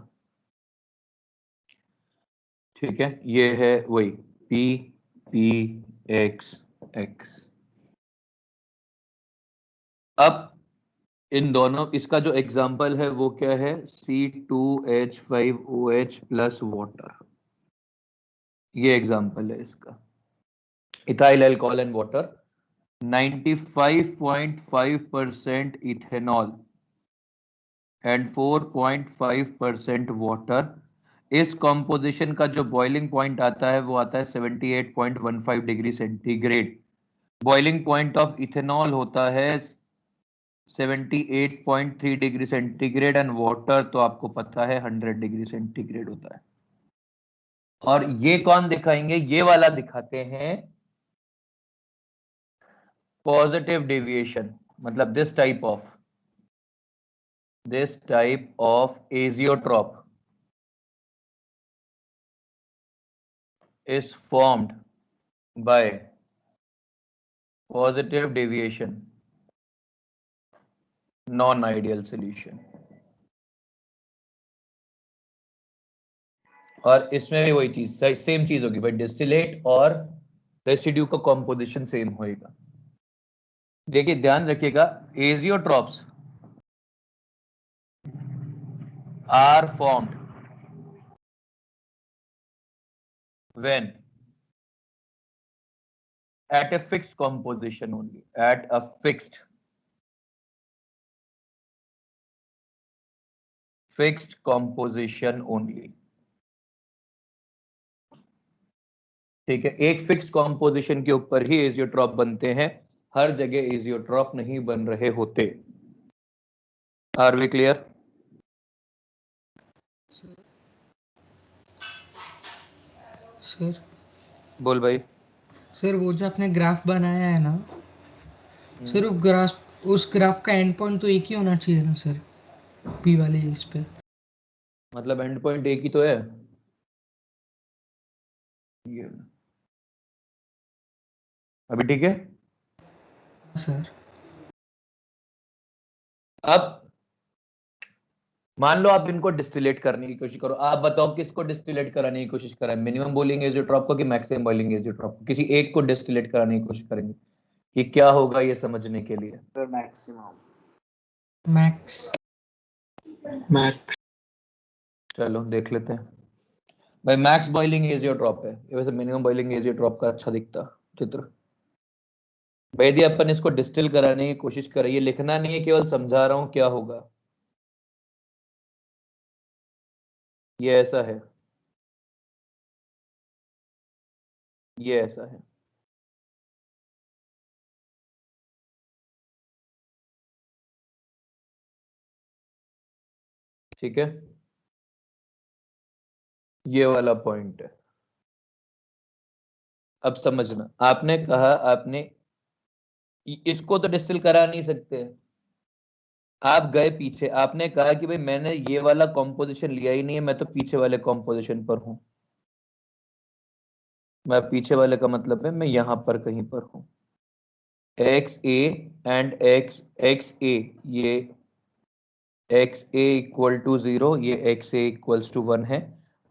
ठीक है, ये है वही P P X X। अब इन दोनों, इसका जो एग्जांपल है वो क्या है? C2H5OH plus water. ये एग्जांपल है इसका। Ethyl alcohol and water, 95.5% ethanol and 4.5% water. इस कॉम्पोजिशन का जो बॉइलिंग पॉइंट आता है वो आता है 78.15 degree centigrade. Boiling point of ethanol होता है 78.3 डिग्री सेंटीग्रेड एंड वाटर तो आपको पता है 100 डिग्री सेंटीग्रेड होता है। और ये कौन दिखाएंगे? ये वाला दिखाते हैं पॉजिटिव डेविएशन, मतलब this type of this type of azeotrope is formed by positive deviation, non-ideal solution. और इसमें भी वही चीज, सेम चीज होगी भाई, डिस्टिलेट और रेसिड्यू का कॉम्पोजिशन सेम होएगा। देखिए ध्यान रखिएगा, azeotropes are formed when at a fixed composition only, at a fixed composition only। ठीक है, एक फिक्स्ड कॉम्पोजिशन के ऊपर ही एजियोट्रॉप बनते हैं, हर जगह एजियोट्रॉप नहीं बन रहे होते। Are we clear? सर बोल भाई। सर वो जो आपने ग्राफ बनाया है ना सर, उस ग्राफ का एंड पॉइंट तो एक ही होना चाहिए ना सर, पी वाले इस पे। मतलब एंड पॉइंट एक ही तो है ये। अभी ठीक है सर? अब मान लो आप इनको डिस्टिलेट करने की कोशिश करो, आप बताओ किसको डिस्टिलेट कराने की कोशिश करें, मिनिमम बॉइलिंग एजियोट्रॉप को कि मैक्सिमम बॉइलिंग एजियोट्रॉप को? किसी एक को डिस्टिलेट कराने की कोशिश करेंगे कि क्या होगा ये समझने के लिए। मैक्सिमम। मैक्स। मैक्स। चलो देख लेते हैं भाई, मैक्स बॉइलिंग एजियोट्रॉप है ये, वैसे मिनिमम बॉइलिंग एजियोट्रॉप का अच्छा दिखता चित्र। भाई यदि अपन इसको डिस्टिल कराने की कोशिश करें, ये लिखना नहीं है, केवल समझा रहा हूं क्या होगा। ये ऐसा है, ये ऐसा है, ठीक है, ये वाला पॉइंट है। अब समझना, आपने कहा आपने इसको तो डिस्टिल करा नहीं सकते, आप गए पीछे, आपने कहा कि भाई मैंने ये वाला कॉम्पोजिशन लिया ही नहीं है, मैं तो पीछे वाले कॉम्पोजिशन पर हूं। मैं पीछे वाले का मतलब है मैं यहां पर कहीं पर हूं। एक्स ए एंड एक्स ए, ये एक्स ए इक्वल टू 0, ये एक्स ए इक्वल्स टू 1 है।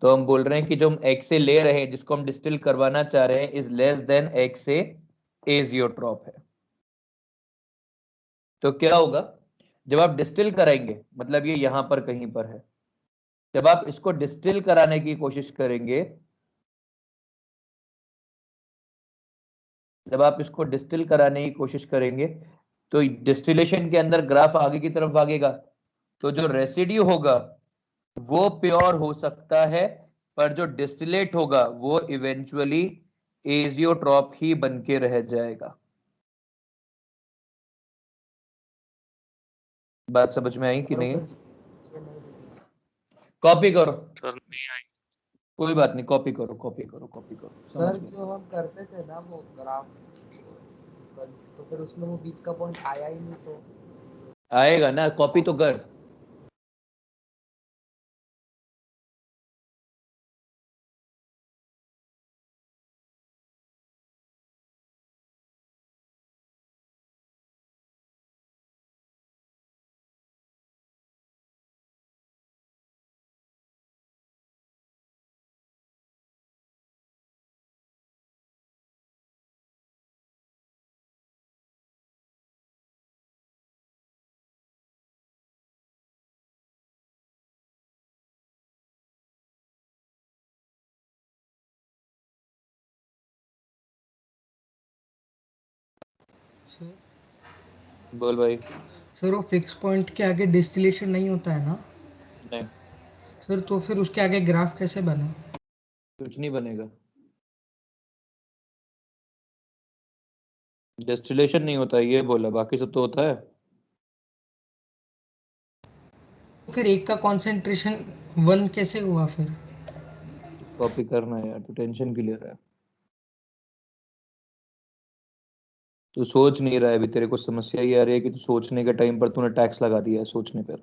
तो हम बोल रहे हैं कि जो हम एक्स ए ले रहे हैं, जिसको हम डिस्टिल करवाना चाह रहे हैं, is less than x A azeotrope है। तो क्या होगा, जब आप डिस्टिल कराएंगे, मतलब ये यहां पर कहीं पर है, जब आप इसको डिस्टिल कराने की कोशिश करेंगे, जब आप इसको डिस्टिल कराने की कोशिश करेंगे तो डिस्टिलेशन के अंदर ग्राफ आगे की तरफ भागेगा, तो जो रेसिड्यू होगा वो प्योर हो सकता है, पर जो डिस्टिलेट होगा वो इवेंचुअली एजियोट्रॉप ही बन के रह जाएगा। बात समझ में आई कि नहीं? कॉपी करो सर नहीं आई। कोई बात नहीं, कॉपी करो कॉपी करो कॉपी करो। समझ सर में जो हम करते थे ना वो ग्राफ, तो फिर उसमें वो बीच का पॉइंट आया ही नहीं, तो आएगा ना, कॉपी तो कर। सर बोल भाई। सर वो फिक्स पॉइंट के आगे डिस्टिलेशन नहीं होता है ना नहीं, सर, तो फिर उसके आगे ग्राफ कैसे बना? कुछ नहीं बनेगा, डिस्टिलेशन नहीं होता है ये बोला, बाकी सब तो होता है। फिर एक का कंसंट्रेशन 1 कैसे हुआ फिर? कॉपी करना है यार, तू टेंशन क्यों ले रहा है? तू सोच नहीं रहा है अभी, तेरे को समस्या ये आ रही है कि तू सोचने के टाइम पर तूने टैक्स लगा दिया है सोचने पर।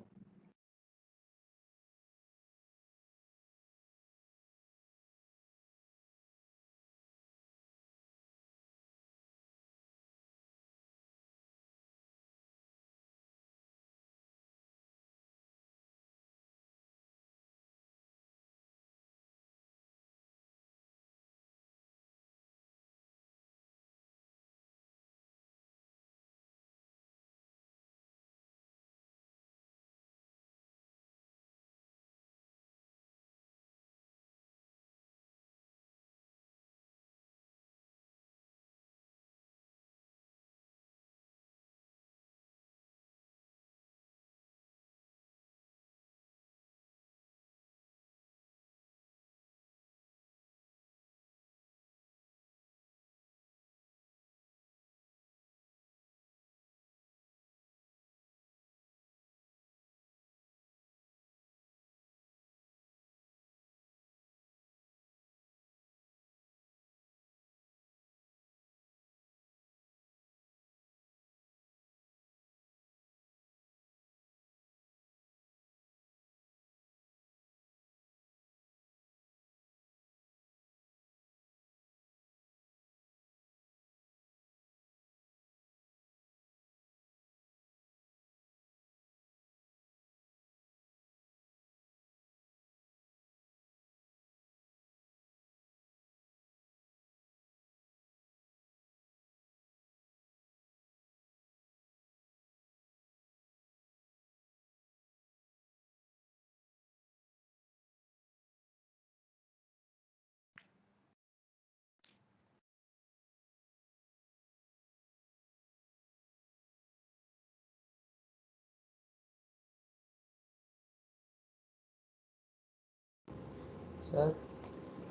सर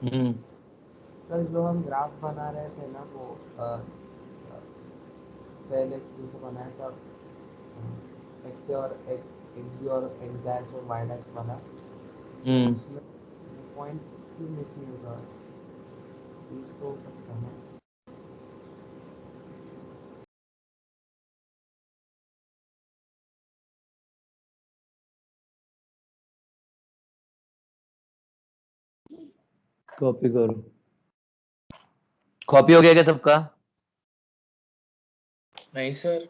हम्म सर जो हम ग्राफ बना रहे थे ना वो पहले जैसे बनाया था एक्स और एक्स बी और एक्स डैश और वाई डैश वाला, तो उसमें पॉइंट क्यों मिस नहीं होगा? यूज तो हो सकता है। कॉपी करो। कॉपी हो गया क्या सबका? नहीं सर।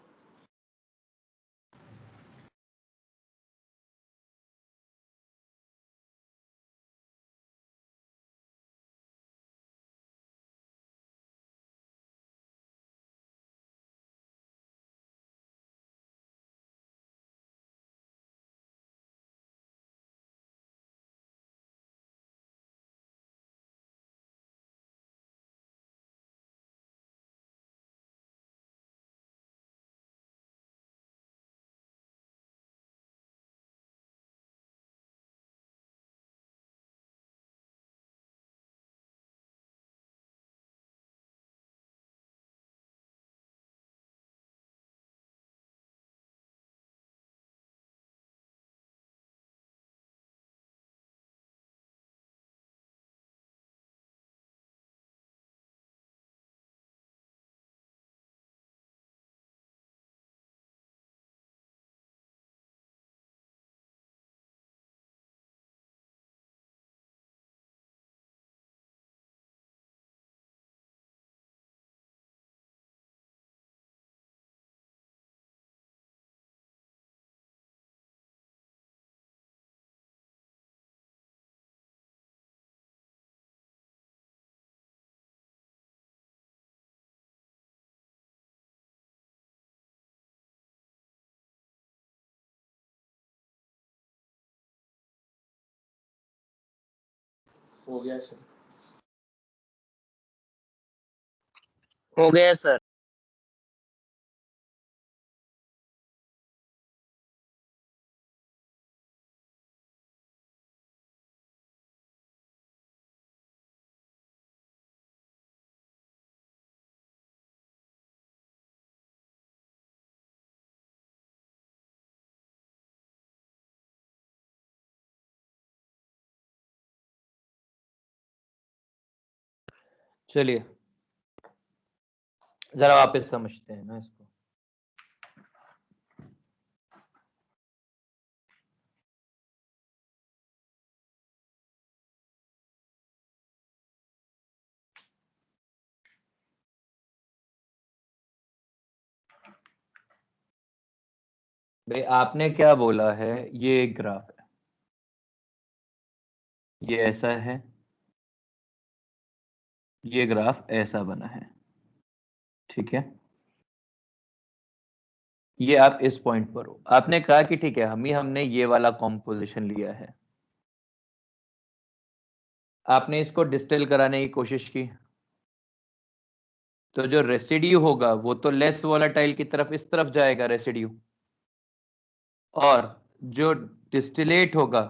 हो गया सर। हो गया सर। चलिए जरा वापस समझते हैं ना इसको। भाई आपने क्या बोला है, ये एक ग्राफ है, ये ऐसा है, ये ग्राफ ऐसा बना है, ठीक है। ये आप इस पॉइंट पर हो, आपने कहा कि ठीक है हमने ये वाला कॉम्पोजिशन लिया है, आपने इसको डिस्टिल कराने की कोशिश की, तो जो रेसिड्यू होगा वो तो लेस वोलेटाइल की तरफ इस तरफ जाएगा रेसिड्यू, और जो डिस्टिलेट होगा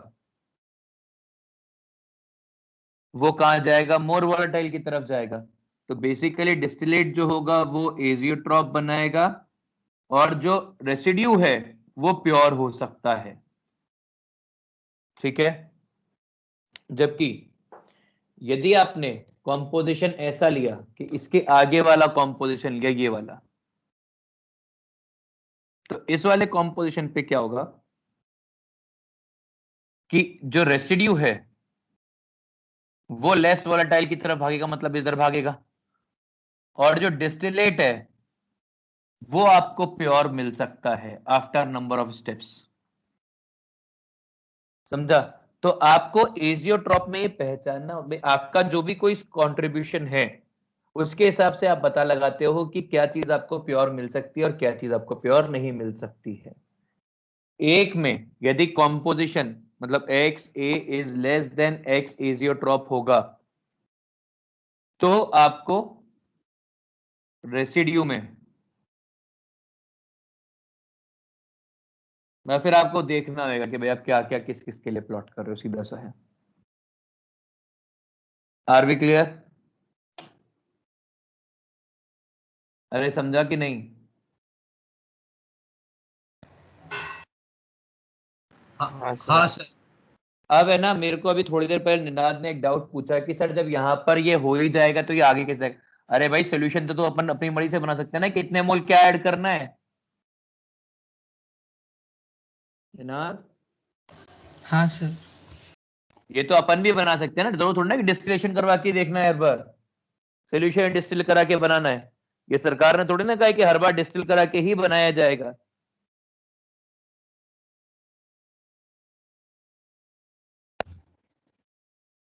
वो कहां जाएगा, मोर वोलेटाइल की तरफ जाएगा। तो बेसिकली डिस्टिलेट जो होगा वो एजियोट्रॉप बनाएगा, और जो रेसिड्यू है वो प्योर हो सकता है, ठीक है। जबकि यदि आपने कॉम्पोजिशन ऐसा लिया कि इसके आगे वाला कॉम्पोजिशन लिया ये वाला, तो इस वाले कॉम्पोजिशन पे क्या होगा कि जो रेसिड्यू है वो लेस वोलेटाइल की तरफ भागेगा, मतलब इधर भागेगा, और जो डिस्टिलेट है वो आपको प्योर मिल सकता है आफ्टर नंबर ऑफ स्टेप्स, समझा। तो आपको एजियोट्रॉप में ये पहचानना, आपका जो भी कोई कंट्रीब्यूशन है उसके हिसाब से आप पता लगाते हो कि क्या चीज आपको प्योर मिल सकती है और क्या चीज आपको प्योर नहीं मिल सकती है। एक में यदि कॉम्पोजिशन मतलब x A is less than x azeotrope होगा, तो आपको रेसिड्यू में, मैं फिर आपको देखना होगा कि भाई आप क्या क्या किस किस के लिए प्लॉट कर रहे हो, सीधा सा है। Are we clear? अरे समझा कि नहीं? हाँ हाँ सर। सर। अब है ना, मेरे को अभी थोड़ी देर पहले निनाद ने एक डाउट पूछा कि सर जब यहाँ पर ये हो ही जाएगा तो ये आगे कैसे? अरे भाई सोल्यूशन तो अपन अपनी मर्जी से बना सकते हैं ना, कितने मोल क्या ऐड करना है निनाद? हाँ सर। ये तो अपन भी बना सकते हैं ना, जरूर थोड़ा ना कि डिस्टिलेशन करवा के देखना है हर बार, सोल्यूशन डिस्टिल करा के बनाना है। ये सरकार ने थोड़ी ना कहा कि हर बार डिस्टिल करा के ही बनाया जाएगा।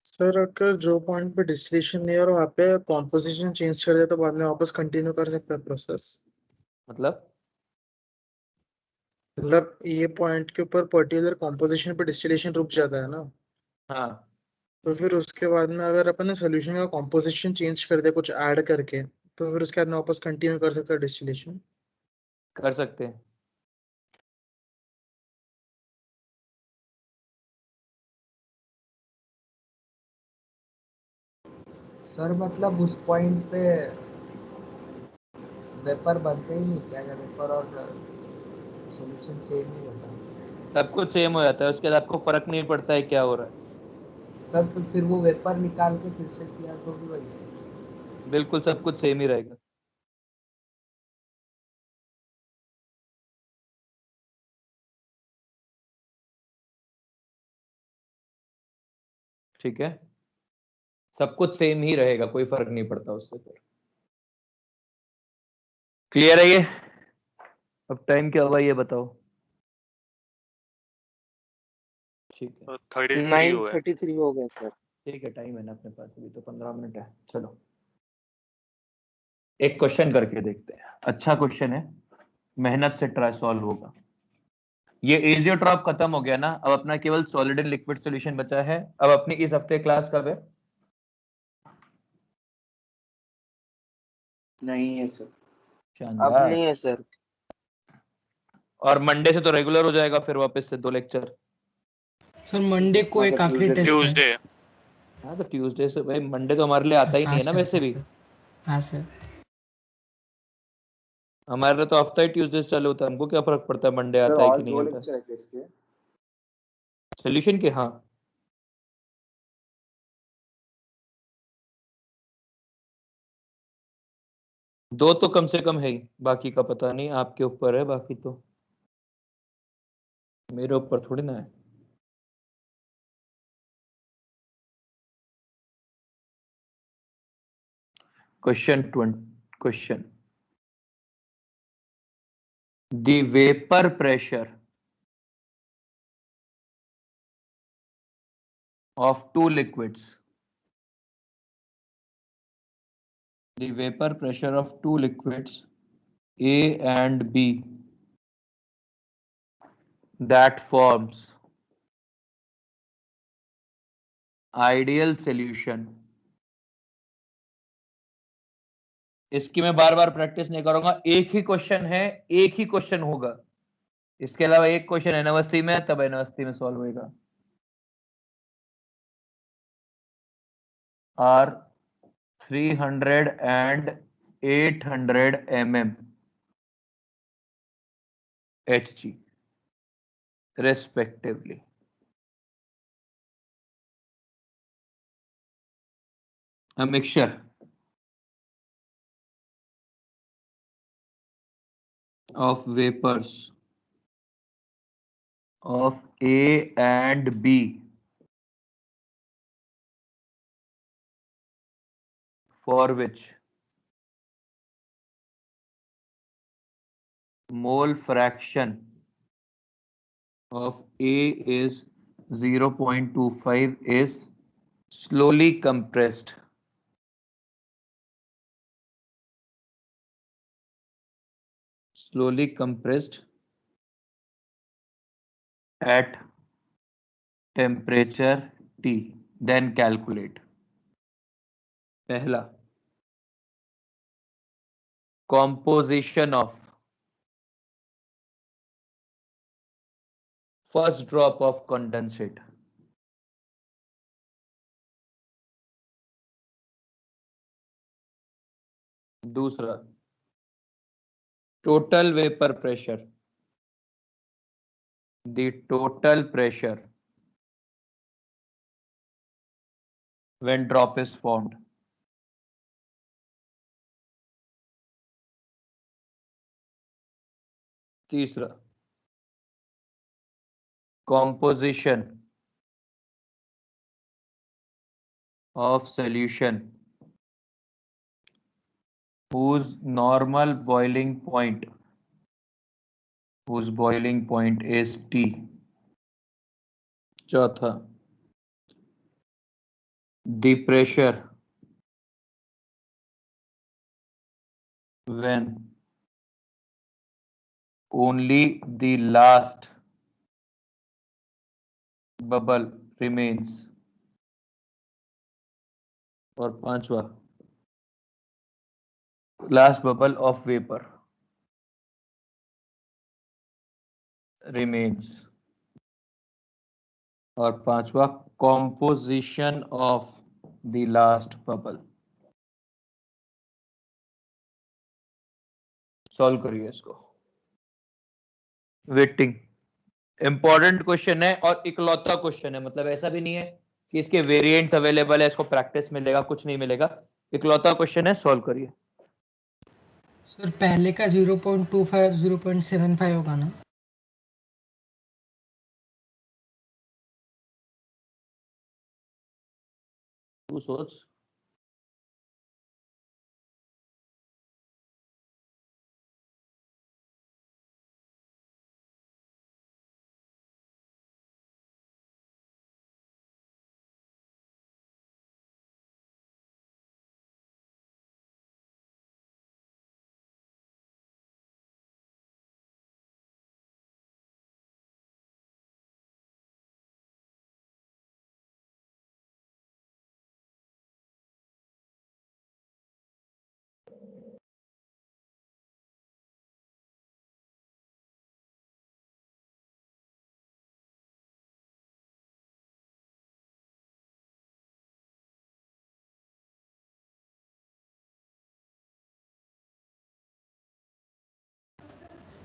सर अगर जो पॉइंट पे डिस्टिलेशन नहीं है और वहाँ पे कॉम्पोजिशन चेंज कर दे तो बाद में वापस कंटिन्यू कर सकता है प्रोसेस। मतलब मतलब ये पॉइंट के ऊपर पर्टिकुलर कॉम्पोजिशन पे डिस्टिलेशन रुक जाता है ना, हाँ, तो फिर उसके बाद में अगर अपन ने सोल्यूशन का कॉम्पोजिशन चेंज कर दे कुछ ऐड करके, तो फिर उसके बाद में वापस कंटिन्यू कर सकता है डिस्टिलेशन। कर सकते हैं। सर मतलब उस पॉइंट पे वेपर बनते ही नहीं क्या, या वेपर और सॉल्यूशन सेम नहीं होता? सब कुछ सेम हो जाता है, उसके बाद आपको फर्क नहीं पड़ता है क्या हो रहा है। सर तो फिर वो वेपर निकाल के फिर से किया तो भी वही है। बिल्कुल सब कुछ सेम ही रहेगा। ठीक है, सब कुछ सेम ही रहेगा, कोई फर्क नहीं पड़ता उससे। फिर क्लियर है ये? अब टाइम क्या हुआ ये बताओ। ठीक है, 33 हुआ है। 9:33 हो गया सर। ठीक है, टाइम है ना अपने पास, अभी तो 15 मिनट है। चलो एक क्वेश्चन करके देखते हैं, अच्छा क्वेश्चन है, मेहनत से ट्राई सॉल्व होगा। ये एजियोट्रॉप खत्म हो गया ना, अब अपना केवल सॉलिड एंड लिक्विड सॉल्यूशन बचा है। अब अपनी इस हफ्ते क्लास कब है? नहीं है सर। अब शानदार। नहीं है सर। और मंडे से तो रेगुलर हो जाएगा फिर वापस से 2 लेक्चर। सर मंडे को एक आखिरी टेस्ट है। ट्यूसडे। हाँ तो ट्यूसडे से भाई, मंडे तो हमारे लिए आता ही नहीं हाँ है ना सर, वैसे हाँ भी। सर, हाँ सर। हमारे लिए तो हफ्ता ही ट्यूसडे से चालू होता है, हमको क्या फर्क पड़ता है मंडे आता है कि नहीं आता। सोल्यूशन के, हाँ। दो तो कम से कम है ही, बाकी का पता नहीं, आपके ऊपर है, बाकी तो मेरे ऊपर थोड़ी ना है। Question, the vapor pressure of two liquids, the vapor pressure of two liquids A and B that forms ideal solution। इसकी मैं बार बार प्रैक्टिस नहीं करूंगा, एक ही क्वेश्चन है, एक ही क्वेश्चन होगा। इसके अलावा एक क्वेश्चन यूनिवर्सिटी में, तब यूनिवर्सिटी में सॉल्व होगा। Are 300 and 800 mm Hg respectively। A mixture of vapors of A and B for which mole fraction of A is 0.25 is slowly compressed at temperature T, then calculate। पहला, composition of first drop of condensate। दूसरा, total vapour pressure, the total pressure when drop is formed. तीसरा, composition of solution whose normal boiling point is T. चौथा, the pressure when only the last bubble remains. और पांचवा, last bubble of vapor remains. और पांचवा, composition of the last bubble. Solve करिए इसको। Waiting important question है और इकलौता क्वेश्चन है, मतलब ऐसा भी नहीं है कि इसके वेरिएंट्स अवेलेबल है, इसको प्रैक्टिस मिलेगा, कुछ नहीं मिलेगा, इकलौता क्वेश्चन है, सॉल्व करिए। सर पहले का 0.25 0.75 होगा ना? तू सोच।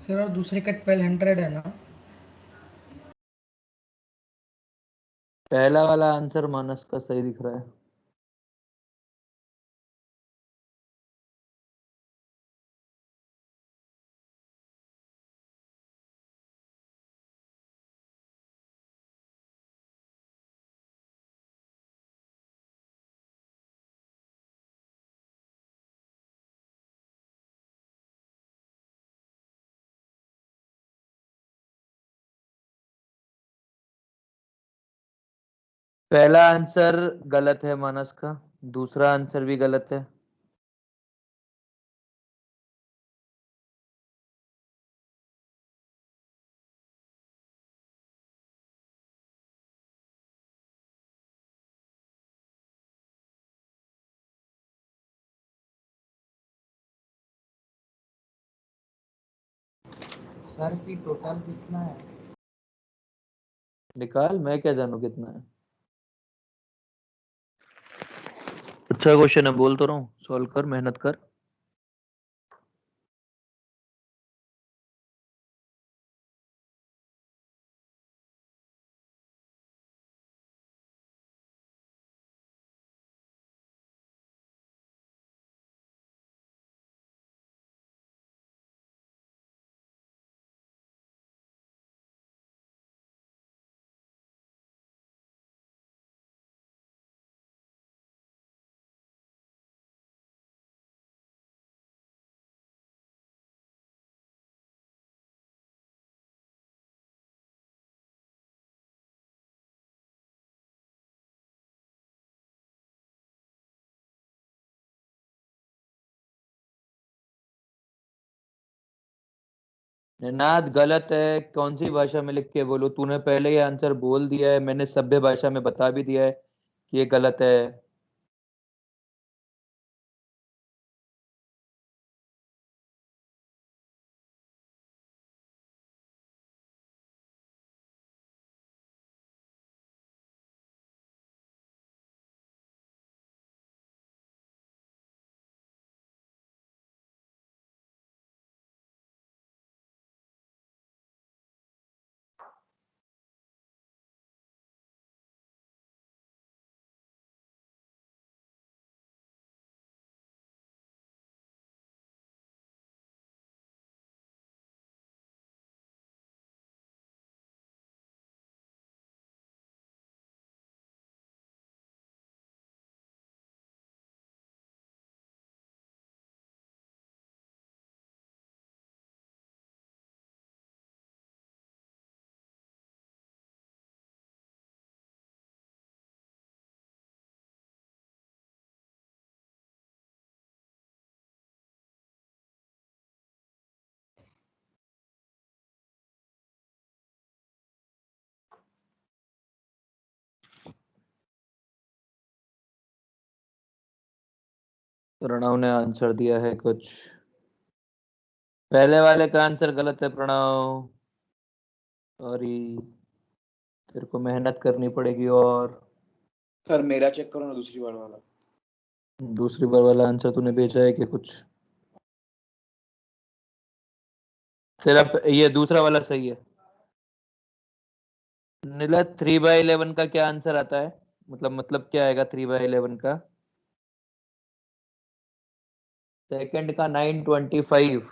सर और दूसरे का 1200 है ना? पहला वाला आंसर मानस का सही दिख रहा है। पहला आंसर गलत है मानस का, दूसरा आंसर भी गलत है। सर की टोटल कितना है? निकाल, मैं क्या जानू कितना है। अच्छा क्वेश्चन है, बोल तो रहा हूँ, सॉल्व कर, मेहनत कर। निनाद गलत है, कौन सी भाषा में लिख के बोलूं? तूने पहले ये आंसर बोल दिया है, मैंने सभ्य भाषा में बता भी दिया है कि ये गलत है। प्रणव ने आंसर दिया है कुछ। पहले वाले का आंसर गलत है प्रणव, सॉरी, तेरे को मेहनत करनी पड़ेगी। और सर मेरा चेक करो ना, दूसरी बार वाला। दूसरी बार वाला आंसर तूने भेजा है कि कुछ? तेरा ये दूसरा वाला सही है। नीला 3/11 का क्या आंसर आता है? मतलब क्या आएगा 3/11 का? सेकंड का 925।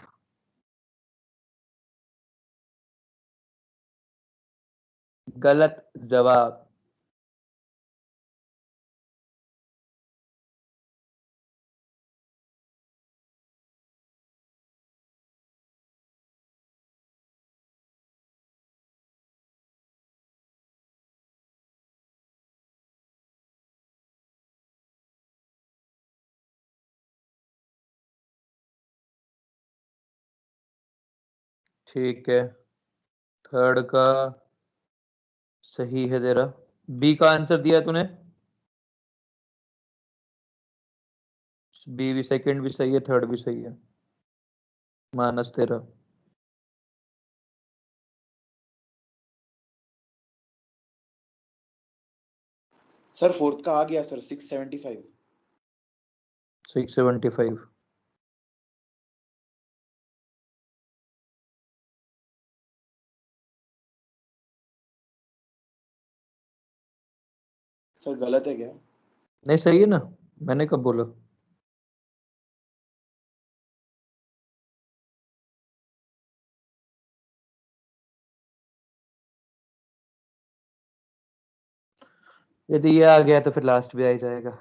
गलत जवाब। ठीक है, थर्ड का सही है तेरा। बी का आंसर दिया तूने, बी भी सेकंड भी सही है, थर्ड भी सही है, मानस तेरा। सर फोर्थ का आ गया सर, 675। 675। सर गलत है क्या? नहीं सही है ना, मैंने कब बोला? यदि ये आ गया तो फिर लास्ट भी आ ही जाएगा।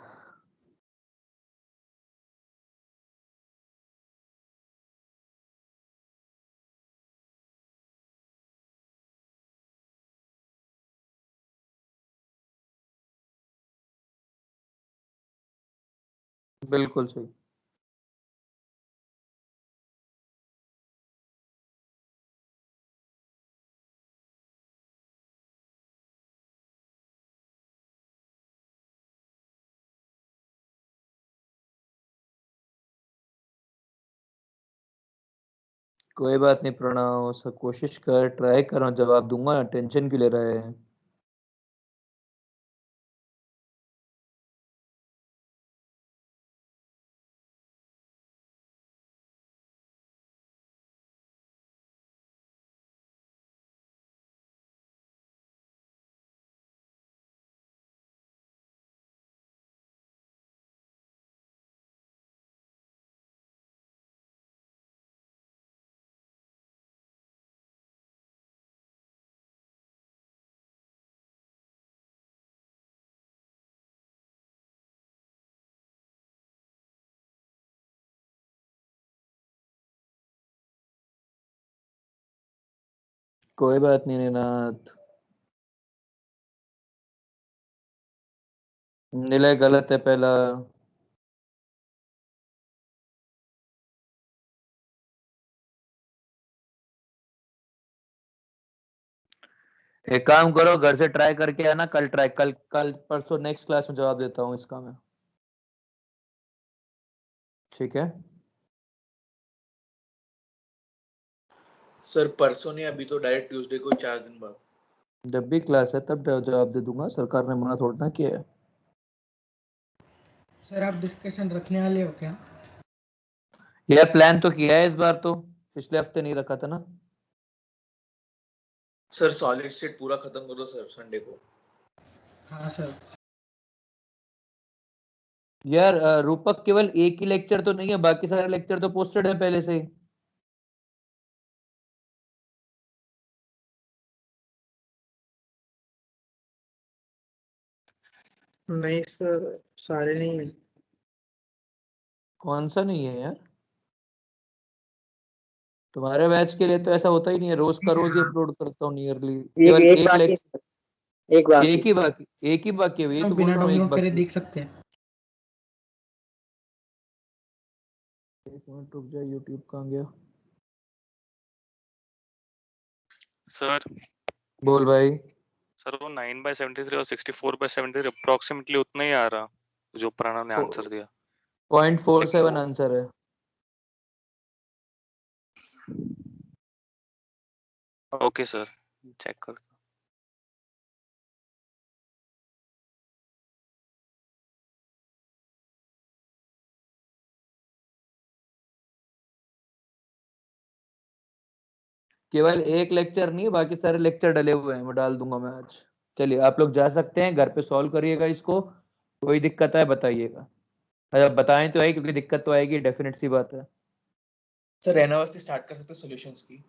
बिल्कुल सही। कोई बात नहीं प्रणव, सब कोशिश कर, ट्राई कर, मैं जवाब दूंगा, टेंशन क्यों ले रहे हैं? कोई बात नहीं निनाद। निलय गलत है पहला। एक काम करो, घर से ट्राई करके आना, कल ट्राई, कल कल परसों नेक्स्ट क्लास में जवाब देता हूँ इसका मैं। ठीक है। सर परसों नहीं, अभी तो डायरेक्ट ट्यूसडे को, 4 दिन बाद। जब भी क्लास है तब जवाब दे दूंगा, सरकार ने मना थोड़ा ना किया है। सर आप डिस्कशन रखने वाले हो क्या? यार प्लान तो किया है इस बार, तो पिछले हफ्ते नहीं रखा था ना। सर सॉलिड स्टेट पूरा खत्म कर दो सर संडे को। हाँ सर। यार रूपक, केवल एक ही लेक्चर तो नहीं है, बाकी सारे लेक्चर तो पोस्टेड है पहले से ही। नहीं सर, सारे नहीं है। कौन सा नहीं है यार? तुम्हारे बैच के लिए तो ऐसा होता ही नहीं है, रोज का रोज ही अपलोड करता हूँ नियरली। एक केवल एक एक बाकी है लेक्चर, सर, एक बाकी। एक ही बाकी है, यही हम तो बोल बिना रहा हूँ, एक डाउनलोड करे बाकी। देख सकते हैं। एक मिनट रुक जा, यूट्यूब कहाँ गया? सर बोल भाई। सर वो 9/73 और 64/73 अप्रोक्सीमेटली उतना ही आ रहा जो प्रणव ने ओ, आंसर दिया। 0.47 आंसर है। ओके सर, चेक कर। केवल एक लेक्चर नहीं, बाकी सारे लेक्चर डले हुए हैं, मैं डाल दूंगा मैं आज। चलिए आप लोग जा सकते हैं, घर पे सॉल्व करिएगा इसको, कोई दिक्कत है बताइएगा। अच्छा बताएं तो है, क्योंकि दिक्कत तो आएगी, डेफिनेट सी बात है। सर रहना से स्टार्ट कर सकते सॉल्यूशंस की।